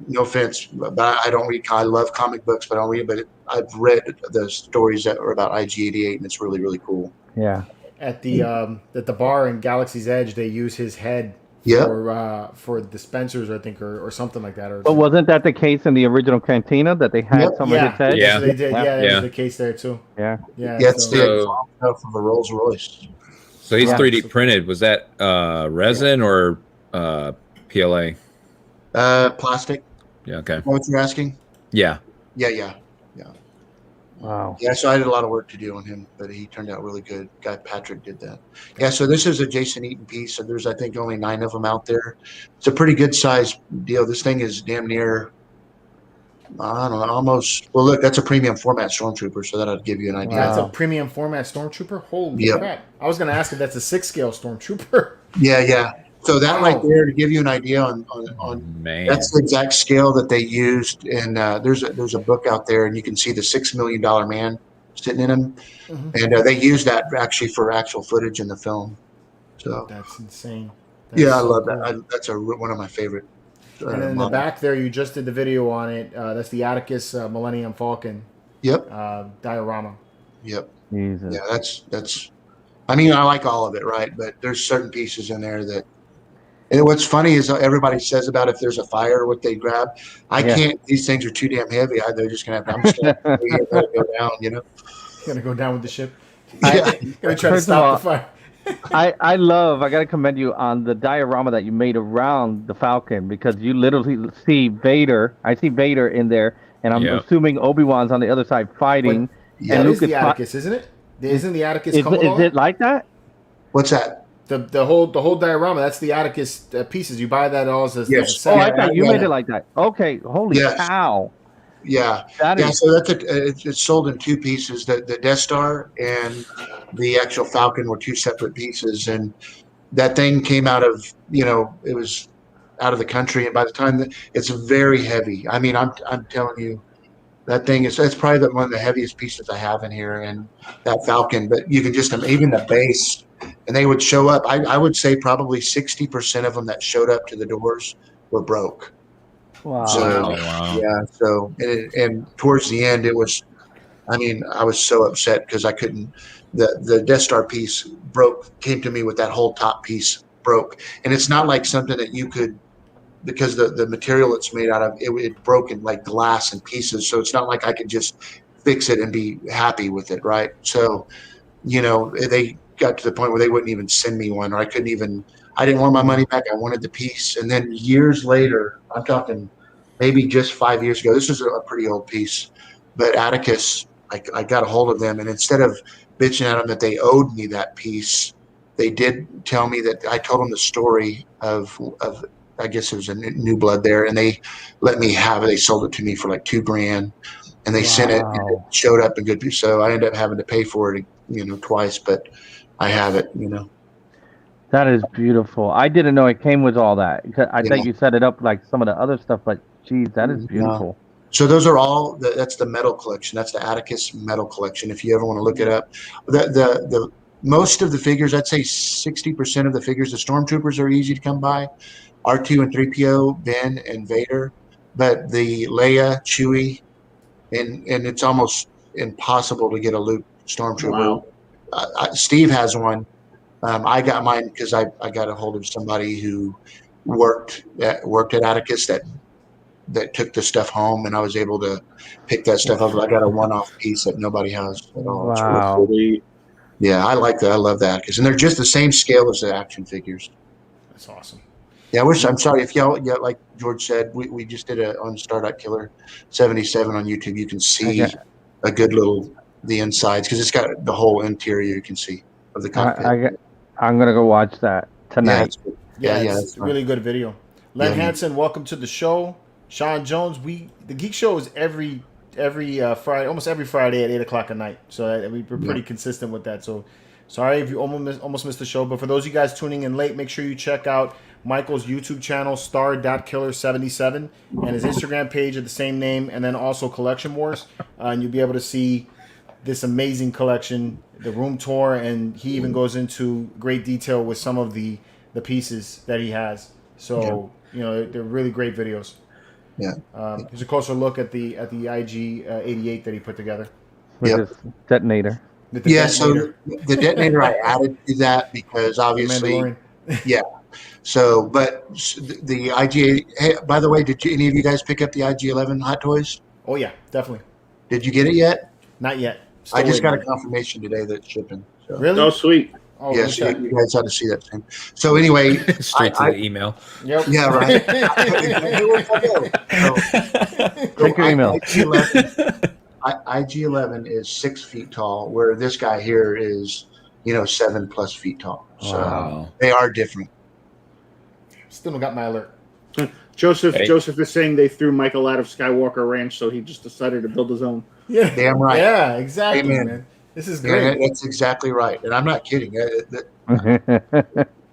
no offense, but I don't read. I love comic books, but I don't read. But I've read the stories that are about IG-88, and it's really, really cool. Yeah. At the bar in Galaxy's Edge, they use his head for dispensers, I think, or something like that. But wasn't that the case in the original Cantina that they had some of his head? Yeah, so they did. Yeah, that was the case there too. Yeah. It's the from the Rolls Royce. So he's 3D printed. Was that resin or PLA? Plastic. Yeah. Okay. What you're asking? Yeah. Yeah. Wow. Yeah, so I did a lot of work to do on him, but he turned out really good. Guy Patrick did that. Yeah, so this is a Jason Eaton piece. So there's, I think, only 9 of them out there. It's a pretty good size deal. This thing is damn near, I don't know, almost. Well, look, that's a premium format Stormtrooper, so that'll give you an idea. That's a Wow. premium format Stormtrooper? Holy Yep. crap. I was going to ask if that's a 6-scale Stormtrooper. Yeah. So that Wow. right there, to give you an idea on Man. that's the exact scale that they used. And there's a book out there, and you can see the $6 million man sitting in him. Mhm. And they used that actually for actual footage in the film. So That's insane. That's yeah, I so love cool. that. That's one of my favorite. And then in the models. back there, you just did the video on it. That's the Atticus Millennium Falcon Yep. diorama. Yep. Jesus. Yeah, that's. I mean, I like all of it, right? But there's certain pieces in there that. And what's funny is everybody says about if there's a fire, what they grab. I can't. These things are too damn heavy. They're just gonna have to. I'm just gonna let it go down. You know. Gonna go down with the ship. Yeah. Gonna try to First of stop all, the fire. I got to commend you on the diorama that you made around the Falcon, because you literally see Vader. I see Vader in there, and I'm Yeah. assuming Obi-Wan's on the other side fighting. Yeah. That And is Luke the is fi- Atticus, isn't it? Isn't the Atticus Is come with all it like that? What's that? the whole diorama? That's the Atticus pieces. You buy that all as a Yes. set. Oh, I thought you yeah. made it like that. Okay, holy Yes. cow. Yeah. That Yeah, is so that's it's sold in 2 pieces. The Death Star and the actual Falcon were 2 separate pieces, and that thing came out of it was out of the country, and by the time it's very heavy. I mean, I'm telling you, that thing it's probably one of the heaviest pieces I have in here, and that Falcon. But you can just even the base, and they would show up. I would say probably 60% of them that showed up to the doors were broke. wow. So Wow. yeah, so and towards the end, it was. I mean, I was so upset because I couldn't. The Death Star piece came to me with that whole top piece broke, and it's not like something that you could, because the material it's made out of it broke in like glass and pieces. So it's not like I could just fix it and be happy with it, right? So, they got to the point where they wouldn't even send me one, or I didn't want my money back. I wanted the piece, and then years later, I'm talking maybe just 5 years ago. This is a pretty old piece, but Atticus, I got a hold of them, and instead of bitching at them that they owed me that piece, they did tell me that I told them the story of I guess there was a new blood there, and they let me have it. They sold it to me for like $2,000, and they sent it. And it showed up in good piece. So I ended up having to pay for it, twice, but I have it. That is beautiful. I didn't know it came with all that. I Yeah. think you set it up like some of the other stuff, but geez, that is beautiful. So those are all. That's the metal collection. That's the Atticus metal collection. If you ever want to look it up, the most of the figures, I'd say 60% of the figures, the Stormtroopers are easy to come by. R2 and 3PO, Ben and Vader, but the Leia, Chewie, and it's almost impossible to get a Luke Stormtrooper. Wow. Steve has one. I got mine because I got a hold of somebody who worked at Atticus that took the stuff home, and I was able to pick that stuff up. I got a one-off piece that nobody has at all. It's really Wow. cool. Yeah, I like that. I love the Atticus, and they're just the same scale as the action figures. That's awesome. Yeah, I'm sorry if y'all, like George said, we just did on Star.Killer77 on YouTube. You can see a good little the insides because it's got the whole interior you can see of the cockpit. I'm gonna go watch that tonight. Yeah, Yeah, it's a really good video. Len Hansen, welcome to the show. Sean Jones, the Geek Show is every Friday, almost every Friday at 8:00 at night. So we're pretty consistent with that. So sorry if you almost missed the show, but for those of you guys tuning in late, make sure you check out Michael's YouTube channel, Star.Killer77, and his Instagram page at the same name, and then also Collection Wars, and you'll be able to see this amazing collection, the room tour, and he even goes into great detail with some of the pieces that he has. So they're really great videos. Yeah. Here's a closer look at the IG 88 that he put together. With his detonator. The Yeah, detonator. so the detonator I added to that because obviously, Mandalorian. yeah. So, but the IG. Hey, by the way, did any of you guys pick up the IG-11 Hot Toys? Oh yeah, definitely. Did you get it yet? Not yet. I just got a waiting. confirmation today that it's shipping. So. Really? Oh, sweet. Oh, Yes, you guys ought to see that thing. So anyway, Straight to the email. Yep. Yeah, right. Check your email. IG-11 is 6 feet tall, where this guy here is, 7+ feet tall. So Wow. they are different. Still don't got my alert. Joseph Hey. Joseph is saying they threw Michael out of Skywalker Ranch, so he just decided to build his own. Yeah. Damn right. Yeah, exactly, Amen. man. This is Yeah, great. that's exactly right. And I'm not kidding.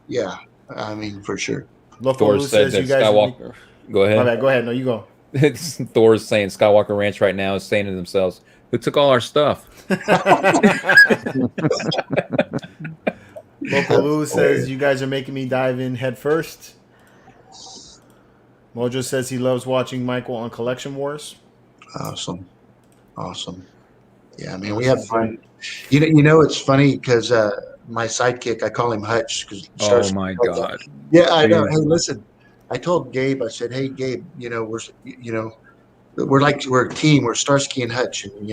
Yeah, I mean, for sure. Local Thor Lou said that you guys Skywalker. Go My ahead. bad. Go ahead. No, you go. Thor's saying Skywalker Ranch right now is saying to themselves, "Who took all our stuff?" Local Lou says you guys are making me dive in head first. Mojo says he loves watching Michael on Collection Wars. Awesome. Yeah, man, we have fun. You know, it's funny because my sidekick, I call him Hutch. Oh my God. Yeah, I know. Hey, listen, I told Gabe, I said, hey, Gabe, we're a team. We're Starsky and Hutch, and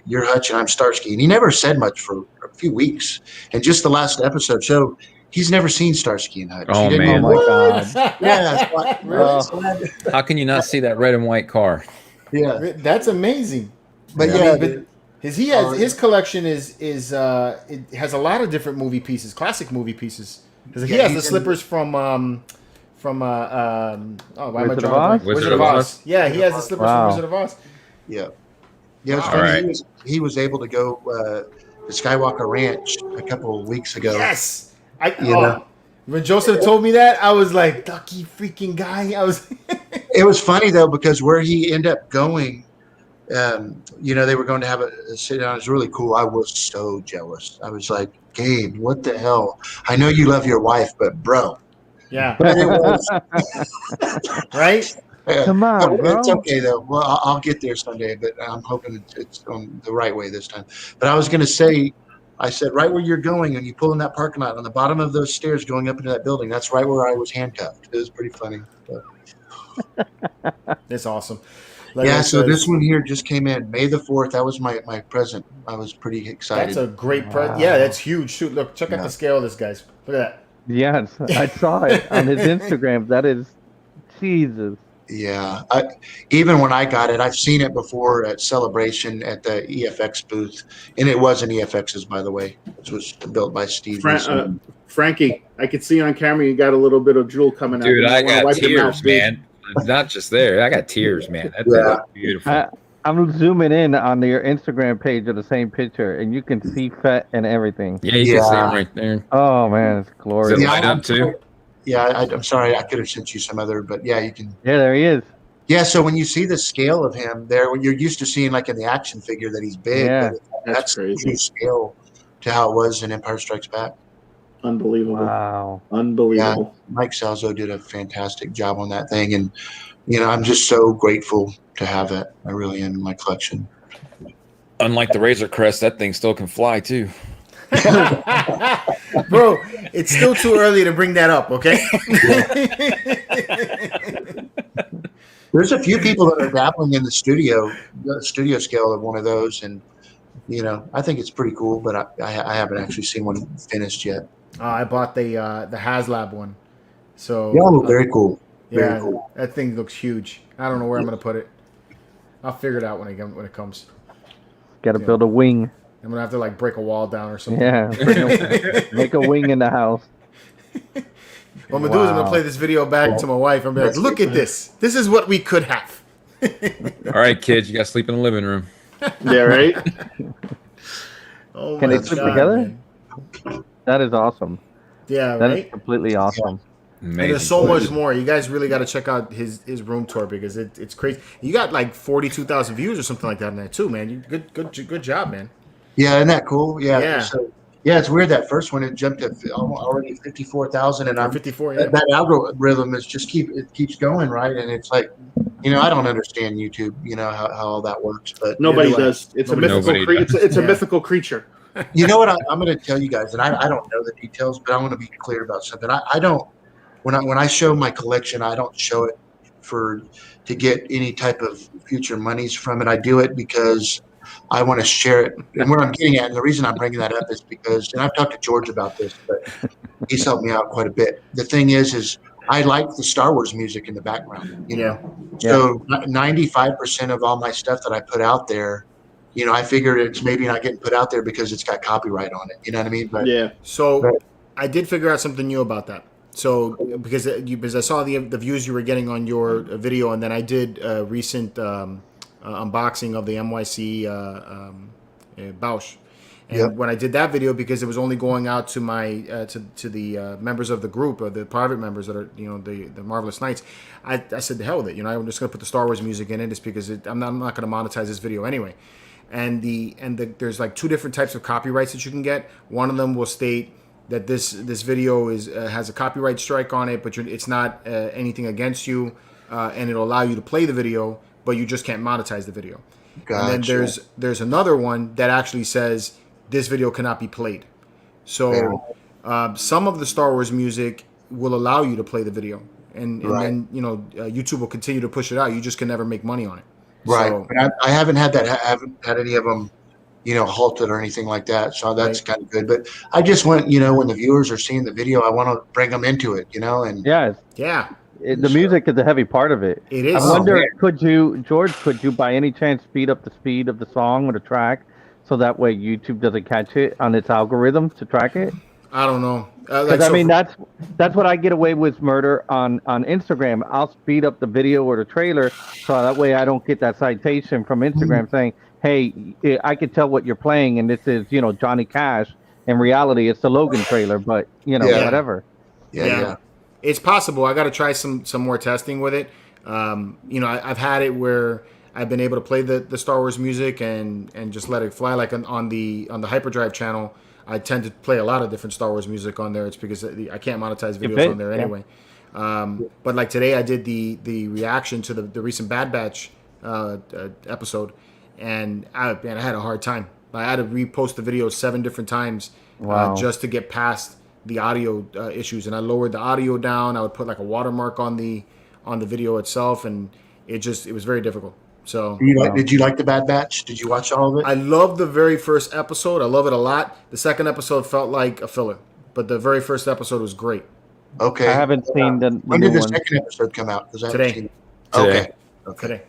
you're Hutch and I'm Starsky. And he never said much for a few weeks. And just the last episode showed he's never seen Starsky and Hutch. Oh, He didn't man. know Oh my what- God. Yeah, Really? How can you not see that red and white car? yeah. That's amazing. But I yeah, mean, but his collection is it has a lot of different movie pieces, classic movie pieces. Because he Yeah, has the he's in- slippers from why am I Wizard of drawing a Oz? blank? Wizard of Oz. Yeah, he has the slippers Wow. from Wizard of Oz. Yeah. Yeah, it's Wow. funny. All right. He was able to go to Skywalker Ranch a couple of weeks ago. Yes. Yeah. When Joseph told me that, I was like, Ducky freaking guy. I was It was funny though because where he ended up going, they were going to have a sit down. It was really cool. I was so jealous. I was like, Gabe, what the hell? I know you love your wife, but bro, yeah, but it was, right? Come on, bro. It's okay though. Well, I'll get there someday, but I'm hoping it's on the right way this time. But I was going to say, I said, right where you're going, and you pull in that parking lot on the bottom of those stairs going up into that building. That's right where I was handcuffed. It was pretty funny. But, It's awesome. yeah. I So said, this one here just came in May the 4th. That was my present. I was pretty excited. that's a great Wow. Yeah, that's huge. Shoot, look, check out Yeah. the scale of this, guys. Look at that. Yes, I saw it on his Instagram. That is, Jesus. Yeah. Even when I got it, I've seen it before at Celebration at the EFX booth, and it was an EFX's, by the way. It was built by Steve. Wilson. Frankie, I could see on camera you got a little bit of drool coming out. Dude, You I wanna got wipe your mouth, tears, dude. man. Not just there. I got tears, man. That thing Yeah. looks beautiful. I'm zooming in on your Instagram page of the same picture, and you can see Fett and everything. Yeah, you can see Yeah. him right there. Oh man, it's glorious. Is it Yeah, light up too? Yeah, I'm sorry. I could have sent you some other, but yeah, you can. Yeah, there he is. Yeah, so when you see the scale of him there, when you're used to seeing like in the action figure that he's big, Yeah. but That's the crazy. true scale to how it was in Empire Strikes Back. Unbelievable. Wow. Unbelievable. Mike Salzo did a fantastic job on that thing, and I'm just so grateful to have it. I really am in my collection. Unlike the Razor Crest, that thing still can fly too. Bro, it's still too early to bring that up, okay? There's a few people that are dabbling in the studio scale of one of those, and I think it's pretty cool, but I haven't actually seen one finished yet. I bought the HasLab one. So Yeah, very cool. Very yeah, cool. that thing looks huge. I don't know where I'm gonna put it. I'll figure it out when it comes. Got to Yeah. build a wing. I'm gonna have to like break a wall down or something. Yeah. Make a wing in the house. What I'm gonna do is I'm gonna Wow. play this video back to my wife. I'm gonna be like, look at this. This is what we could have. All right, kids, you got to sleep in the living room. Yeah, right? Oh Can my they sleep God, together? man. That is awesome. Yeah, That is right. completely awesome. And Amazing. there's so much more. You guys really got to check out his room tour because it's crazy. You got like 42,000 views or something like that in there too, man. You good job, man. Yeah, isn't that cool? Yeah. Yeah. So, yeah, it's weird that first one it jumped to already 54,000, and I'm 54. Yeah. that algorithm is just keeps going, right? And it's like, I don't understand YouTube, how all that works, but Nobody do I. does. It's Nobody a mythical does. creature. It's a Yeah. mythical creature. you know what I'm going to tell you guys, and I don't know the details, but I want to be clear about something. I don't when I show my collection, I don't show it to get any type of future monies from it. I do it because I want to share it. And where I'm getting at, and the reason I'm bringing that up is because, and I've talked to George about this, but he's helped me out quite a bit. The thing is I like the Star Wars music in the background, you know? So 95% of all my stuff that I put out there, you know, I figured it's maybe not getting put out there because it's got copyright on it. You know what I mean? But So I did figure out something new about that. So because I saw the views you were getting on your video, and then I did a recent unboxing of the NYC Bausch. And when I did that video, because it was only going out to my to the members of the group, or the private members that are, you know, the Marvelous Knights, I said, the hell with it. You know, I'm just going to put the Star Wars music in it, just because I'm not going to monetize this video anyway. And there's like 2 different types of copyrights that you can get. One of them will state that this video has a copyright strike on it, but it's not anything against you, and it'll allow you to play the video, but you just can't monetize the video. Gotcha. And then there's another one that actually says this video cannot be played. So some of the Star Wars music will allow you to play the video, and then, you know, YouTube will continue to push it out. You just can never make money on it. Right. So, but I haven't had any of them, you know, halted or anything like that. So that's kind of good. But I just want, you know, when the viewers are seeing the video, I want to bring them into it, you know, and the music is a heavy part of it. It is. I wonder, could you by any chance speed up the speed of the song or the track, so that way YouTube doesn't catch it on its algorithm to track it? I don't know. Because I mean, that's what I get away with murder on Instagram. I'll speed up the video or the trailer, so that way I don't get that citation from Instagram saying, hey, I can tell what you're playing, and this is, you know, Johnny Cash. In reality, it's the Logan trailer, but, you know, whatever. Yeah. It's possible. I got to try some more testing with it. You know, I've had it where I've been able to play the Star Wars music and just let it fly. Like on the Hyperdrive channel, I tend to play a lot of different Star Wars music on there. It's because I can't monetize videos on there anyway. But like today, I did the reaction to the recent Bad Batch episode, and I had a hard time. I had to repost the video 7 different times just to get past the audio issues. And I lowered the audio down. I would put like a watermark on the video itself, and it was very difficult. So did you like the Bad Batch? Did you watch all of it? I loved the very first episode. I love it a lot. The second episode felt like a filler, but the very first episode was great. Okay. I haven't seen the When did the second episode come out? Today. Okay. Today.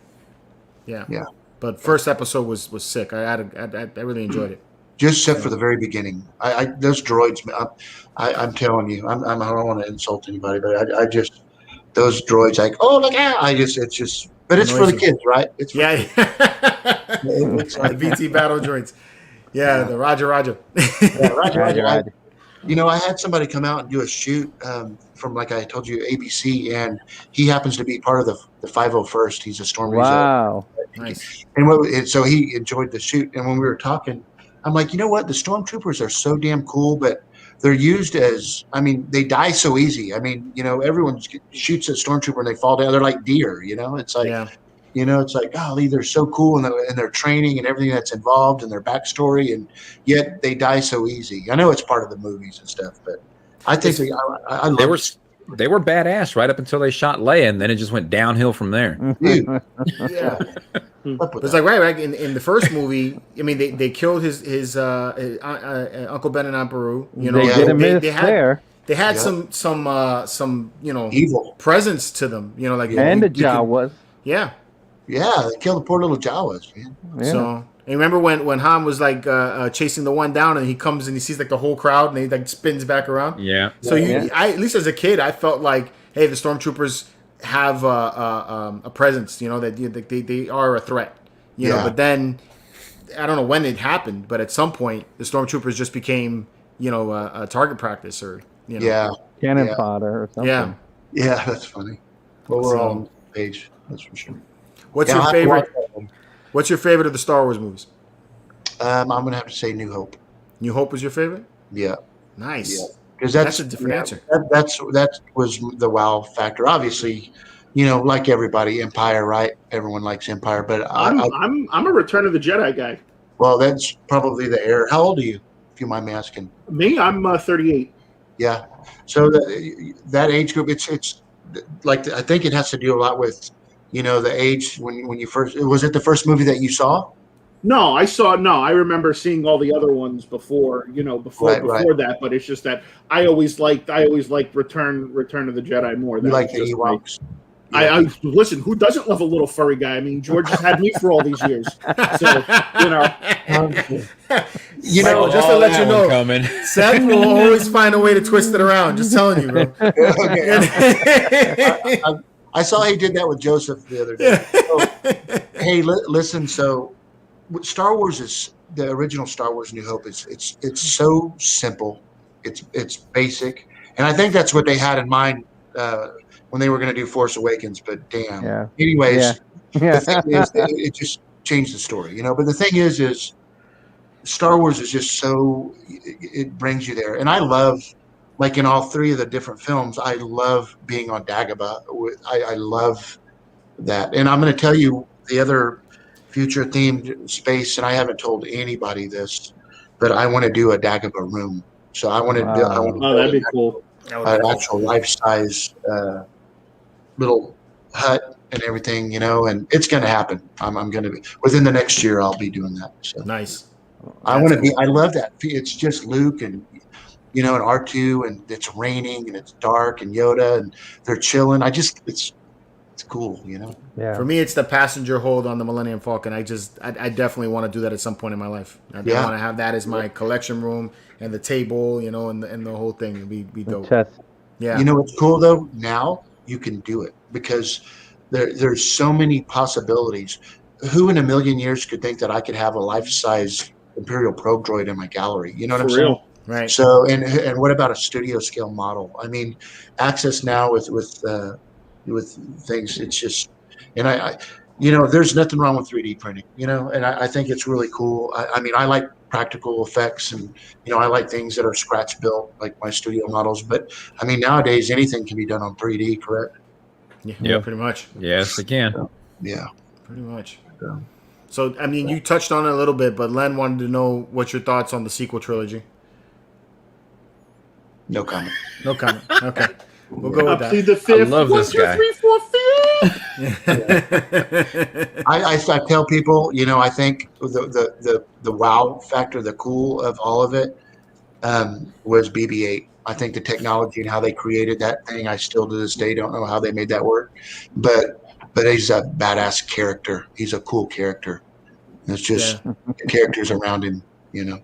Yeah. But first episode was sick. I really enjoyed it. Just except for the very beginning. Those droids. I'm telling you. I don't want to insult anybody, but I just those droids. Like, oh, look out! It's just. But it's for the kids, right? It's for the VT battle droids. Yeah, the Roger. Roger. You know, I had somebody come out and do a shoot from, like I told you, ABC, and he happens to be part of the 501st. He's a storm resort. Wow. Nice. And so he enjoyed the shoot. And when we were talking, I'm like, you know what? The stormtroopers are so damn cool, but they're used as, I mean, they die so easy. I mean, you know, everyone shoots at stormtrooper and they fall down. They're like deer, you know? It's like, you know, it's like, golly, they're so cool in their training and everything that's involved in their backstory, and yet they die so easy. I know it's part of the movies and stuff, but I think they were badass right up until they shot Leia, and then it just went downhill from there. Yeah. It's like right in the first movie. I mean, they killed his Uncle Ben and Aunt Beru. You know, they had some you know, evil presence to them. You know, like and the Jawas. Yeah, they killed the poor little Jawas, man. Yeah. So and remember when Han was like chasing the one down, and he comes and he sees like the whole crowd, and he like spins back around. Yeah. So I at least as a kid, I felt like, hey, the stormtroopers have a presence, you know, that they are a threat, you know. But then I don't know when it happened, but at some point the stormtroopers just became, you know, a target practice, or, you know, cannon fodder or something. Yeah, that's funny. Well, we're all on the page, that's for sure. What's your favorite? What's your favorite of the Star Wars movies? I'm gonna have to say New Hope. New Hope was your favorite? Yeah. Nice. Yeah. Because that's a different answer. That was the wow factor. Obviously, you know, like everybody, Empire, right? Everyone likes Empire, but I'm a Return of the Jedi guy. Well, that's probably the heir. How old are you, if you mind me asking? Me, I'm 38. Yeah. So that age group, it's like, I think it has to do a lot with, you know, the age when you first. Was it the first movie that you saw? No, I remember seeing all the other ones before that, but it's just that I always liked Return of the Jedi more. You like the Ewoks? I listen. Who doesn't love a little furry guy? I mean, George has had me for all these years, so Michael, just to let you know, Seth will always find a way to twist it around. Just telling you, bro. I saw he did that with Joseph the other day. So, hey, listen. So, Star Wars is the original Star Wars: New Hope. It's so simple. It's basic, and I think that's what they had in mind when they were going to do Force Awakens. But damn. Yeah. Anyways, the thing is, it just changed the story, But the thing is Star Wars is just so it brings you there, and I love. Like in all three of the different films, I love being on Dagobah. I love that. And I'm going to tell you the other future-themed space, and I haven't told anybody this, but I want to do a Dagobah room. So I want to do. That'd be cool. An actual life-size little hut and everything, and it's going to happen. I'm going to be within the next year. I'll be doing that. So nice. I want to be. I love that. It's just Luke and. And R2, and it's raining and it's dark, and Yoda, and they're chilling. It's cool, Yeah. For me, it's the passenger hold on the Millennium Falcon. I definitely want to do that at some point in my life. I want to have that as my collection room and the table, and the whole thing. It'd be dope. Chest. Yeah. What's cool though? Now you can do it because there's so many possibilities. Who in a million years could think that I could have a life-size Imperial probe droid in my gallery? You know what I'm saying? Right. So, and what about a studio scale model? I mean, access now with things, it's just, and I there's nothing wrong with 3D printing, and I think it's really cool. I mean, I like practical effects, and I like things that are scratch built, like my studio models. But I mean, nowadays anything can be done on 3D, correct? Yeah, pretty much. Yes, it can. Yeah, pretty much. So, I mean, you touched on it a little bit, but Len wanted to know what's your thoughts on the sequel trilogy. No comment. Okay. We'll go with that. Plead the fifth. I love this guy. 1, 2, 3, 4, 5. I tell people, I think the wow factor, the cool of all of it, was BB-8. I think the technology and how they created that thing, I still to this day don't know how they made that work, but he's a badass character. He's a cool character. It's just the characters around him, Yeah,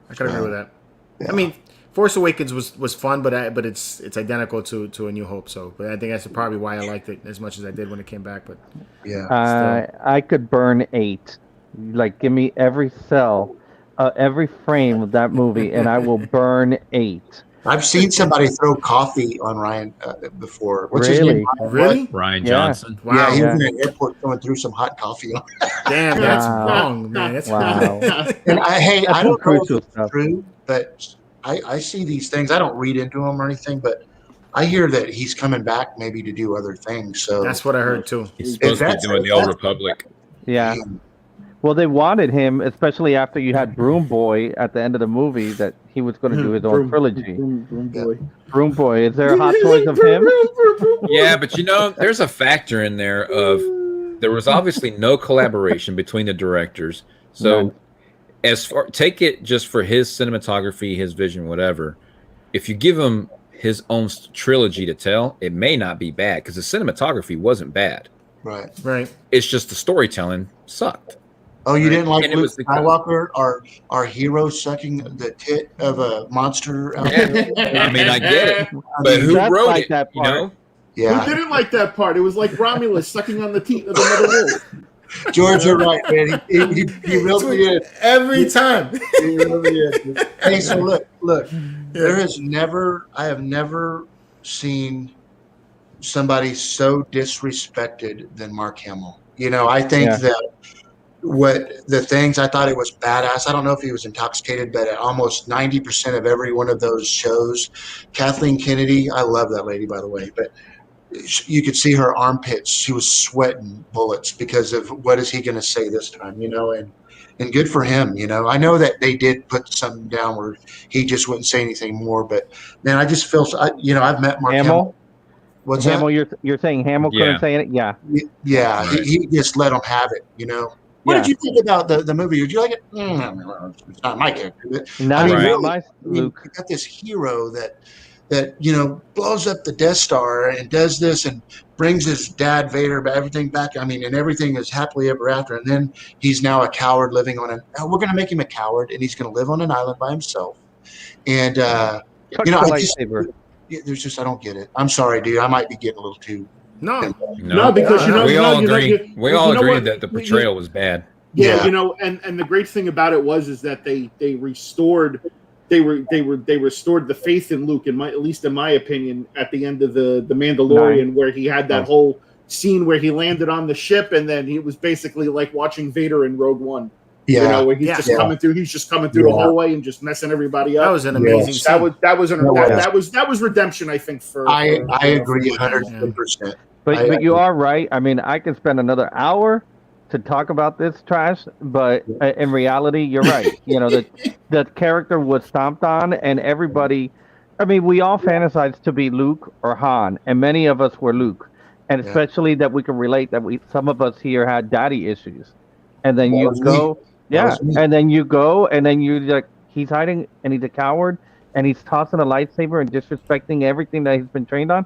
I could agree with that. Yeah. I mean, Force Awakens was fun, but it's identical to A New Hope. So, but I think that's probably why I liked it as much as I did when it came back. But I could burn 8. Like, give me every cell, every frame of that movie, and I will burn 8. I've seen somebody throw coffee on Ryan before. What's his name? Really? Ryan Johnson. Wow. Yeah, he was in an airport going through some hot coffee. Damn, that's wrong, man. That's wow. And I don't know if it's stuff. true, but I see these things. I don't read into them or anything, but I hear that he's coming back maybe to do other things. So that's what I heard too. He's supposed to be doing the Old Republic. Yeah. Well, they wanted him, especially after you had Broom Boy at the end of the movie, that he was going to do his own trilogy. Broom Boy. Is there hot toys of him? Yeah, but there's a factor in there of there was obviously no collaboration between the directors. So take it just for his cinematography, his vision, whatever. If you give him his own trilogy to tell, it may not be bad because the cinematography wasn't bad. Right. It's just the storytelling sucked. Oh, you didn't like Luke Skywalker, our hero sucking the tit of a monster? I mean, I get it, but who wrote it? That part. Yeah. Who didn't like that part? It was like Romulus sucking on the teeth of another wolf. George, you're right, man. He really did. Every time. He really did. Hey, so look. I have never seen somebody so disrespected than Mark Hamill. I think that I thought it was badass. I don't know if he was intoxicated, but at almost 90% of every one of those shows, Kathleen Kennedy, I love that lady, by the way, but you could see her armpits. She was sweating bullets because of what is he going to say this time, and good for him. I know that they did put something down where he just wouldn't say anything more, but man, I just feel, I've met Mark Hamill. What's Hamill, that? you're saying Hamill couldn't say it? Yeah. Yeah. He just let him have it, What did you think about the movie? Did you like it? It's not my character, but Not even really, my Luke. you got this hero that blows up the Death Star and does this and brings his dad Vader, everything back. I mean, and everything is happily ever after. And then he's now a coward living on we're going to make him a coward, and he's going to live on an island by himself. And there's just I don't get it. I'm sorry, dude. I might be getting a little too. No, because we all agree. We all agreed that the portrayal was bad. Yeah, and the great thing about it is that they restored the faith in Luke, at least in my opinion, at the end of the Mandalorian, where he had that whole scene where he landed on the ship, and then it was basically like watching Vader in Rogue One. Yeah, where he's just coming through. He's just coming through the hallway and just messing everybody up. That was an amazing scene. That was redemption, I think. I agree 100%. But you are right. I mean, I could spend another hour to talk about this trash, but in reality, you're right. The character was stomped on, and everybody. I mean, we all fantasize to be Luke or Han, and many of us were Luke, and especially that we can relate that some of us here had daddy issues, and then you go. Yeah, and then you go, and then you're like, he's hiding, and he's a coward, and he's tossing a lightsaber and disrespecting everything that he's been trained on.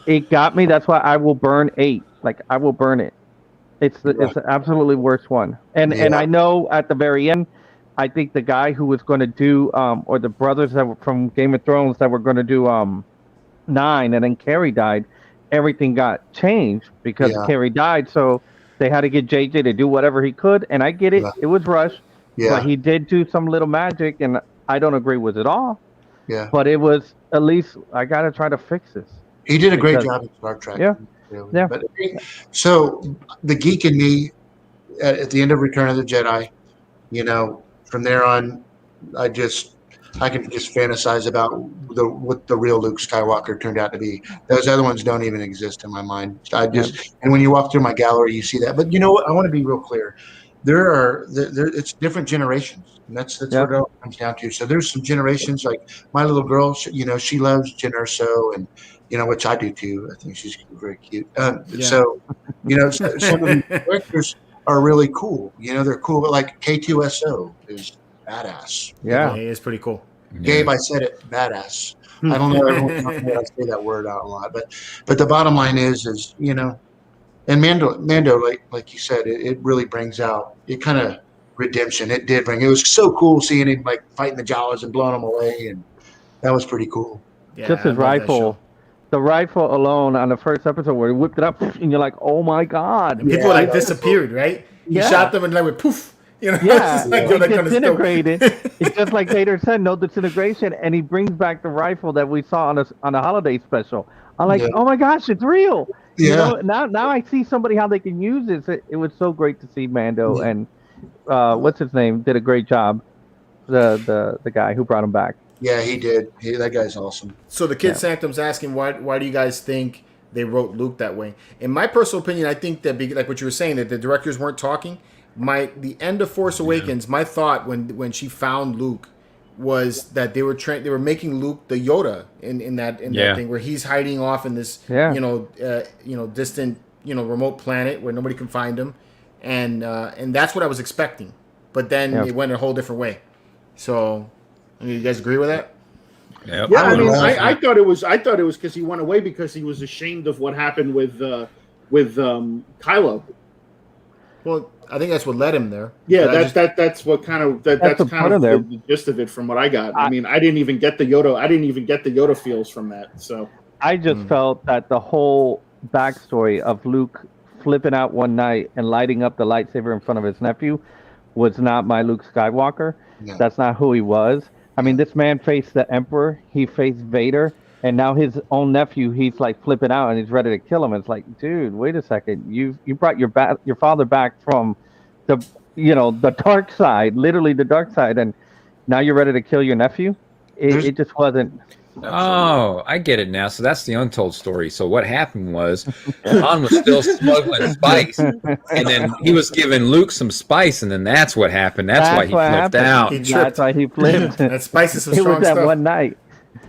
It got me. That's why I will burn 8. Like, I will burn it. It's the absolutely worst one. And I know at the very end, I think the guy who was going to do, or the brothers that were from Game of Thrones that were going to do 9, and then Carrie died, everything got changed because Carrie died, so they had to get JJ to do whatever he could, and I get it. It was rushed, but he did do some little magic, and I don't agree with it all. Yeah, but it was at least I got to try to fix this. He did a great job in Star Trek. Yeah, really. Yeah. But, so the geek in me, at the end of Return of the Jedi, from there on, I can just fantasize about what the real Luke Skywalker turned out to be. Those other ones don't even exist in my mind. And when you walk through my gallery, you see that. But you know what? I want to be real clear. It's different generations, and that's what it all comes down to. So there's some generations like my little girl. She loves Jyn Erso, and which I do too. I think she's very cute. So some of the characters are really cool. They're cool, but like K2SO is badass. Yeah, he is pretty cool. Gabe, I said it, badass. I don't know everyone I say that word out a lot, but the bottom line is and Mando, like you said, it really brings out it kind of redemption. It did bring. It was so cool seeing him like fighting the Jawas and blowing them away, and that was pretty cool. Yeah, just his rifle. The rifle alone on the first episode where he whipped it up, and you're like, "Oh my god!" And people disappeared, right? He shot them and like went poof. Yeah, it disintegrated. It's just like Vader said, no disintegration, and he brings back the rifle that we saw on a holiday special. I'm like, oh my gosh, it's real. Yeah. Now I see somebody how they can use this. It was so great to see Mando and what's his name did a great job. The guy who brought him back. Yeah, he did. That guy's awesome. So the Kid Sanctum's asking why do you guys think they wrote Luke that way? In my personal opinion, I think that like what you were saying, that the directors weren't talking. The end of Force Awakens, my thought when she found Luke was that they were making Luke the Yoda in that thing where he's hiding off in this distant remote planet where nobody can find him, and that's what I was expecting, but then it went a whole different way. So, you guys agree with that? Yep. Yeah, I mean, I thought it was because he went away because he was ashamed of what happened with Kylo. Well, I think that's what led him there. Yeah, that's what kind of that's kind of the gist of it from what I got. I mean, I didn't even get the Yoda feels from that. So I just felt that the whole backstory of Luke flipping out one night and lighting up the lightsaber in front of his nephew was not my Luke Skywalker. No. That's not who he was. I mean, this man faced the Emperor, he faced Vader, and now his own nephew, he's like flipping out and he's ready to kill him. It's like, dude, wait a second. You brought your father back from the dark side, literally the dark side, and now you're ready to kill your nephew? It just wasn't. Oh, I get it now. So that's the untold story. So what happened was Han was still smuggling spice, and then he was giving Luke some spice, and then that's what happened. That's why he flipped out. That's why he flipped. That spice is some strong stuff. It was that one night.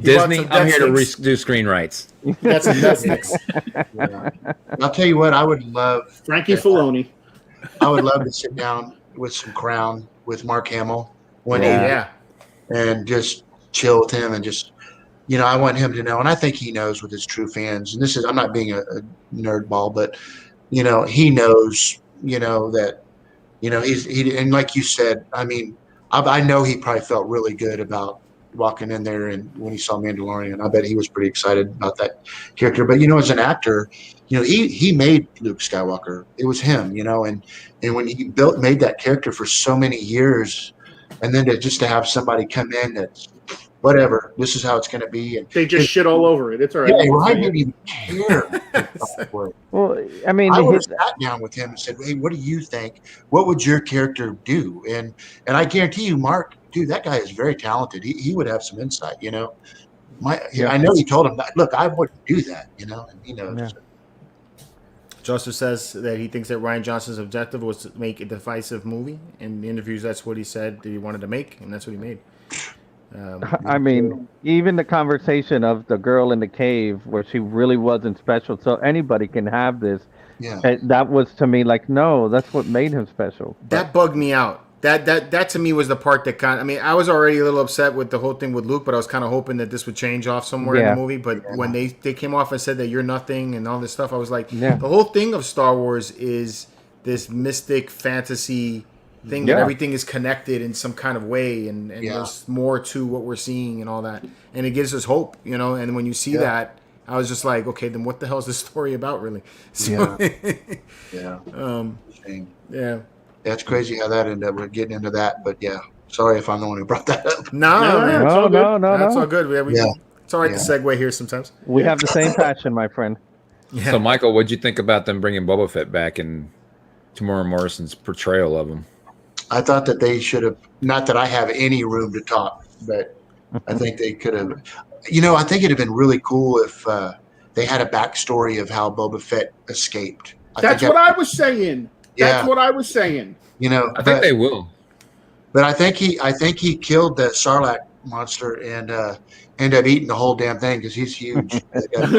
Disney, I'm here to do screen rights. That's some Netflix. I'll tell you what, I would love Frankie Filoni. I would love to sit down with some Crown with Mark Hamill one Hey, evening yeah. and just chill with him and just, I want him to know, and I think he knows with his true fans. And I'm not being a nerd ball, but he knows, that, and like you said, I mean, I know he probably felt really good about walking in there, and when he saw Mandalorian, I bet he was pretty excited about that character. But as an actor, he made Luke Skywalker. It was him, and when he made that character for so many years, and then to have somebody come in that's whatever, this is how it's going to be, and they just shit all over it. It's all right. yeah, Ryan didn't even care. Well, I mean, I would have sat down with him and said, "Hey, what do you think? What would your character do?" And I guarantee you, Mark, dude, that guy is very talented. He would have some insight, I know he told him, look, I wouldn't do that, and he knows. Yeah. Joseph says that he thinks that Rian Johnson's objective was to make a divisive movie. In the interviews, that's what he said that he wanted to make, and that's what he made. I mean, even the conversation of the girl in the cave where she really wasn't special, so anybody can have this. Yeah. That was to me like, no, that's what made him special. That bugged me out. That to me was the part that I mean, I was already a little upset with the whole thing with Luke, but I was kind of hoping that this would change off somewhere in the movie. But when they came off and said that you're nothing and all this stuff, I was like, the whole thing of Star Wars is this mystic fantasy thing that everything is connected in some kind of way, and there's more to what we're seeing and all that, and it gives us hope, and when you see that, I was just like, okay, then what the hell is this story about, really? So, yeah. That's crazy how that ended up. We're getting into that, but sorry if I'm the one who brought that up. No, that's all good. It's all right to segue here sometimes. We have the same passion, my friend. Yeah. So, Michael, what'd you think about them bringing Boba Fett back and Tamora Morrison's portrayal of him? I thought that they should have, not that I have any room to talk, but I think they could have, I think it'd have been really cool if they had a backstory of how Boba Fett escaped. That's what I was saying. That's what I was saying. I think they will. But I think he killed the Sarlacc monster and ended up eating the whole damn thing because he's huge. He's got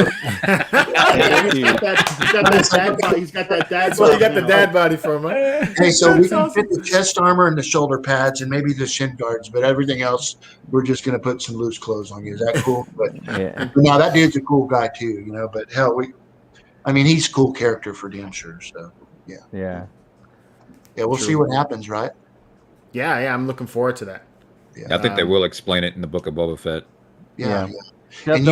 that dad body. He's got that dad That's where you got the dad body from, huh? Hey, so we can fit the chest armor and the shoulder pads and maybe the shin guards, but everything else, we're just going to put some loose clothes on you. Is that cool? But no, that dude's a cool guy too, but hell, he's a cool character for damn sure. So, Yeah, we'll see what happens, right? Yeah, I'm looking forward to that. Yeah. I think they will explain it in the book of Boba Fett. Yeah. And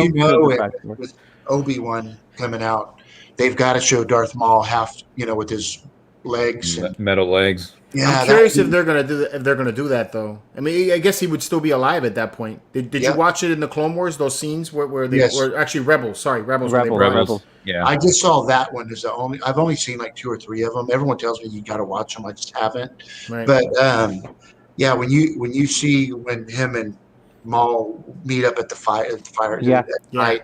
with Obi-Wan coming out, they've got to show Darth Maul half, with his legs, metal legs. Yeah, I'm curious if they're gonna do that though. I mean, I guess he would still be alive at that point. Did you watch it in the Clone Wars? Those scenes where they were actually Rebels. Sorry, Rebels. Rebels. Yeah, I just saw that one. I've only seen like 2 or 3 of them. Everyone tells me you got to watch them. I just haven't. Right. But when you see when him and Maul meet up at the fire at night,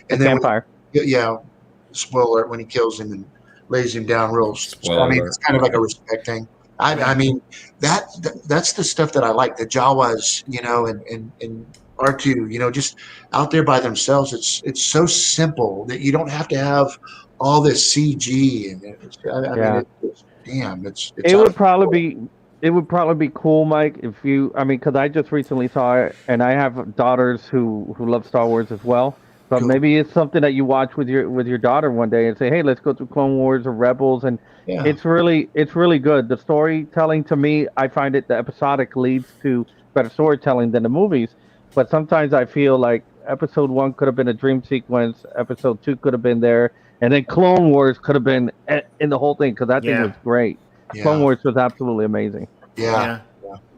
and then campfire. Spoiler alert, when he kills him and lays him down real. Spoiler alert. It's kind of like a respect thing. I mean that's the stuff that I like. The Jawas, and R2, just out there by themselves. It's so simple that you don't have to have all this CG and it would probably be cool, Mike, if because I just recently saw it, and I have daughters who love Star Wars as well. So maybe it's something that you watch with your daughter one day and say, hey, let's go through Clone Wars or Rebels, and it's really good. The storytelling, to me, I find the episodic leads to better storytelling than the movies. But sometimes I feel like Episode 1 could have been a dream sequence, Episode 2 could have been there, and then Clone Wars could have been in the whole thing because that thing was great. Yeah. Clone Wars was absolutely amazing. Yeah,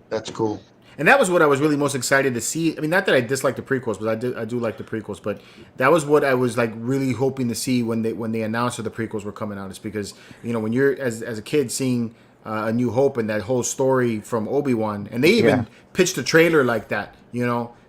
that's cool. And that was what I was really most excited to see. I mean, not that I dislike the prequels, but I do like the prequels. But that was what I was like really hoping to see when they announced that the prequels were coming out. It's because when you're as a kid seeing A New Hope and that whole story from Obi-Wan, and they even pitched a trailer like that.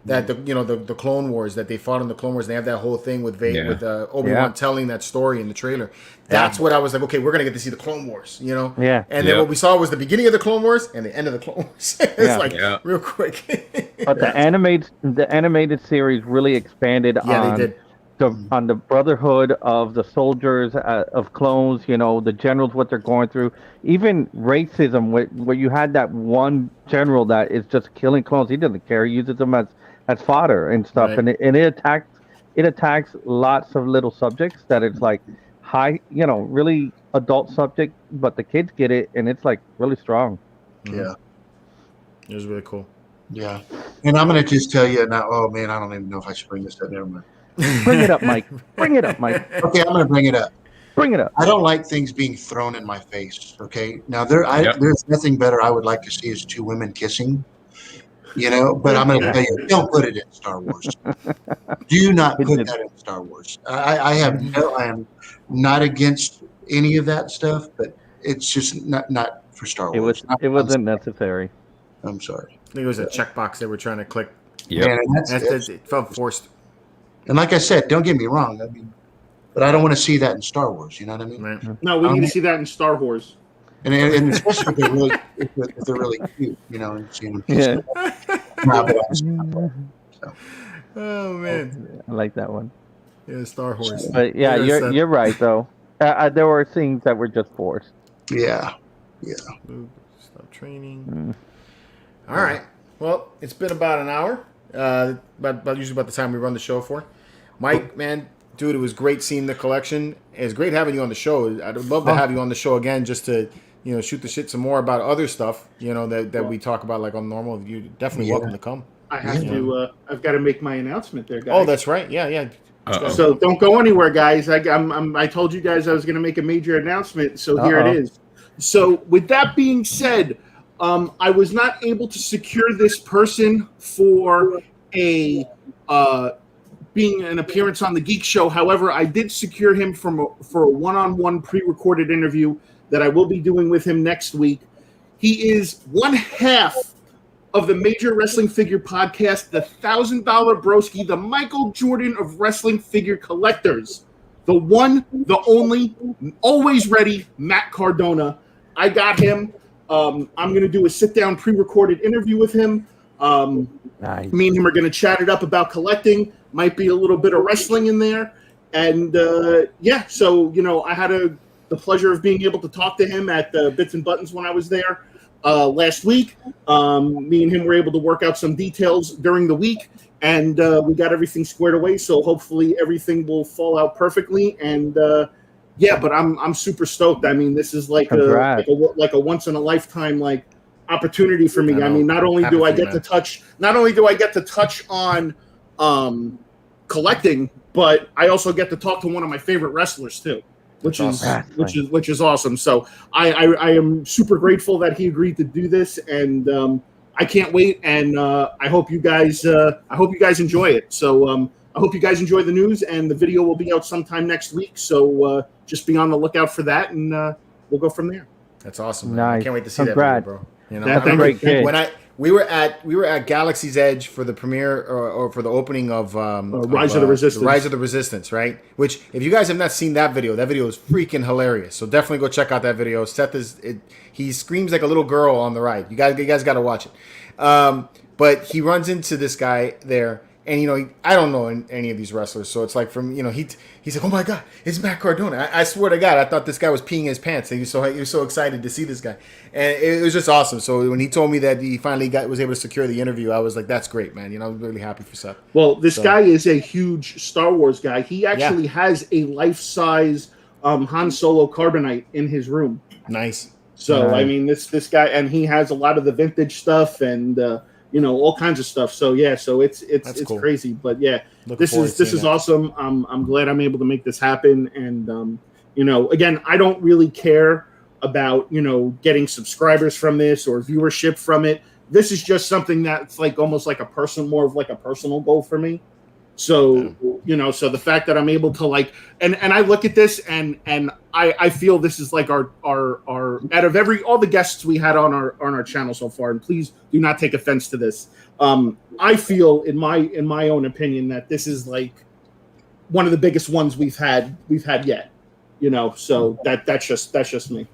That the Clone Wars, that they fought in the Clone Wars, and they have that whole thing with Obi-Wan telling that story in the trailer. That's what I was like, okay, we're gonna get to see the Clone Wars, Yeah. And then what we saw was the beginning of the Clone Wars and the end of the Clone Wars. It's real quick. But the animated series really expanded on they did. on the brotherhood of the soldiers of clones, the generals, what they're going through, even racism, where you had that one general that is just killing clones. He doesn't care. He uses them as fodder and stuff, Right. and it attacks lots of little subjects that it's like high, really adult subject, but the kids get it, and it's like really strong. Yeah. It was really cool. Yeah. And I'm going to just tell you now, oh man, I don't even know if I should bring this up. Never mind. Bring it up, Mike. Bring it up, Mike. Okay, I'm going to bring it up. Bring it up. I don't like things being thrown in my face. Okay. Now there's nothing better I would like to see is two women kissing, but I'm going to tell you, don't put it in Star Wars. Do not put that in Star Wars. I am not against any of that stuff, but it's just not for Star Wars. It wasn't necessary. I'm sorry. I think it was a checkbox they were trying to click. Yeah. It felt forced. And like I said, don't get me wrong. But I don't want to see that in Star Wars. You know what I mean? Right. No, we need to see that in Star Wars. And especially if they're really cute, and seeing them kiss. Oh man, I like that one. yeah, Star Wars. But yeah, you're right though. There were scenes that were just forced. Yeah. Stop training. All right. Well, it's been about an hour. Usually about the time we run the show for. Mike, man, dude, it was great seeing the collection. It's great having you on the show. I'd love to have you on the show again, just to shoot the shit some more about other stuff. That we talk about like on normal. You're definitely welcome to come. I have to. I've got to make my announcement there, guys. Oh, that's right. Yeah. So don't go anywhere, guys. I told you guys I was going to make a major announcement, so here it is. So with that being said, I was not able to secure this person for a being an appearance on the Geek Show. However, I did secure him for a one-on-one pre-recorded interview that I will be doing with him next week. He is one half of the Major Wrestling Figure Podcast, the $1,000 Broski, the Michael Jordan of wrestling figure collectors, the one, the only, always ready, Matt Cardona. I got him. I'm going to do a sit-down pre-recorded interview with him. Nice. Me and him are going to chat it up about collecting. Might be a little bit of wrestling in there. And, so, I had the pleasure of being able to talk to him at Bits and Buttons when I was there last week. Me and him were able to work out some details during the week, and we got everything squared away. So hopefully everything will fall out perfectly. And, but I'm super stoked. I mean, this is like a once in a lifetime opportunity for me. I mean, not only do I get to touch on collecting, but I also get to talk to one of my favorite wrestlers too, which is awesome. So I am super grateful that he agreed to do this, and I can't wait. And I hope you guys enjoy it. So I hope you guys enjoy the news, and the video will be out sometime next week. So just be on the lookout for that, and we'll go from there. That's awesome. Nice. I can't wait to see that video, bro. That's a great kid. We were at Galaxy's Edge for the premiere or for the opening of Rise of the Resistance. Rise of the Resistance, right? Which, if you guys have not seen that video is freaking hilarious. So definitely go check out that video. Seth he screams like a little girl on the ride. You guys got to watch it. But he runs into this guy there. And, I don't know any of these wrestlers. So it's like he's like, oh, my God, it's Matt Cardona. I swear to God, I thought this guy was peeing his pants. And he was so excited to see this guy. And it was just awesome. So when he told me that he finally was able to secure the interview, I was like, that's great, man. I was really happy for Seth. Well, this guy is a huge Star Wars guy. He actually has a life-size Han Solo Carbonite in his room. Nice. So, I mean, this guy, and he has a lot of the vintage stuff and all kinds of stuff. So it's cool. Crazy, but this is awesome. I'm glad I'm able to make this happen. And again, I don't really care about getting subscribers from this or viewership from it. This is just something that's almost like more of a personal goal for me. So so the fact that I'm able to and I look at this and I feel this is our out of all the guests we had on our channel so far, and please do not take offense to this. I feel in my own opinion that this is one of the biggest ones we've had yet. So that's just me.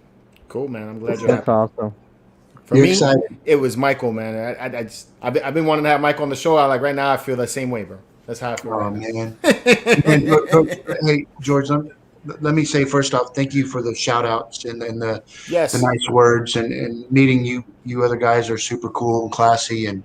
Cool, man. I'm glad you're That's happy. awesome. For You're me, excited. it was Michael, man. I've been wanting to have Michael on the show. Right now, I feel the same way, bro. That's how I feel Oh right now. man. Hey George, let me say first off, thank you for the shout outs and the Yes. nice words, and meeting you other guys are super cool and classy, and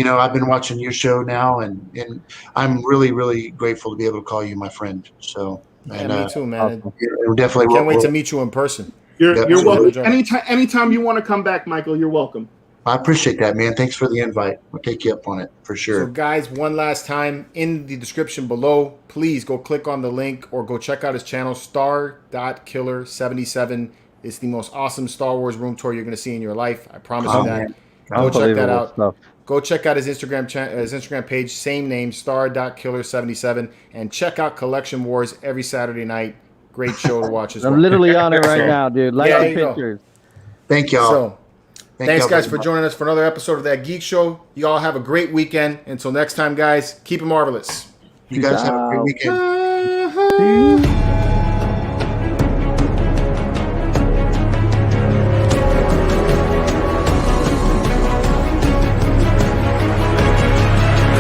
I've been watching your show now, and I'm really, really grateful to be able to call you my friend. So, Yeah, and me too, man. Awesome. we'll definitely Can't wait to meet you in person. You're Definitely. welcome. Anytime you want to come back, Michael, you're welcome. I appreciate that, man. Thanks for the invite. I'll take you up on it for So, sure. guys, one last time in the description below, please go click on the link or go check out his channel, Star.Killer77. It's the most awesome Star Wars room tour you're going to see in your life. I promise you that. Man. Go check that Unbelievable out. stuff. Go check out his Instagram page, same name, Star.Killer77, and check out Collection Wars every Saturday night. Great show to watch as well. I'm literally on it right now, dude. Like Yeah, the there you go. pictures. Thank y'all. So, thanks, y'all guys, very for much. joining us for another episode of That Geek Show. You all have a great weekend. Until next time, guys, keep it marvelous. You guys have a great Peace weekend. out.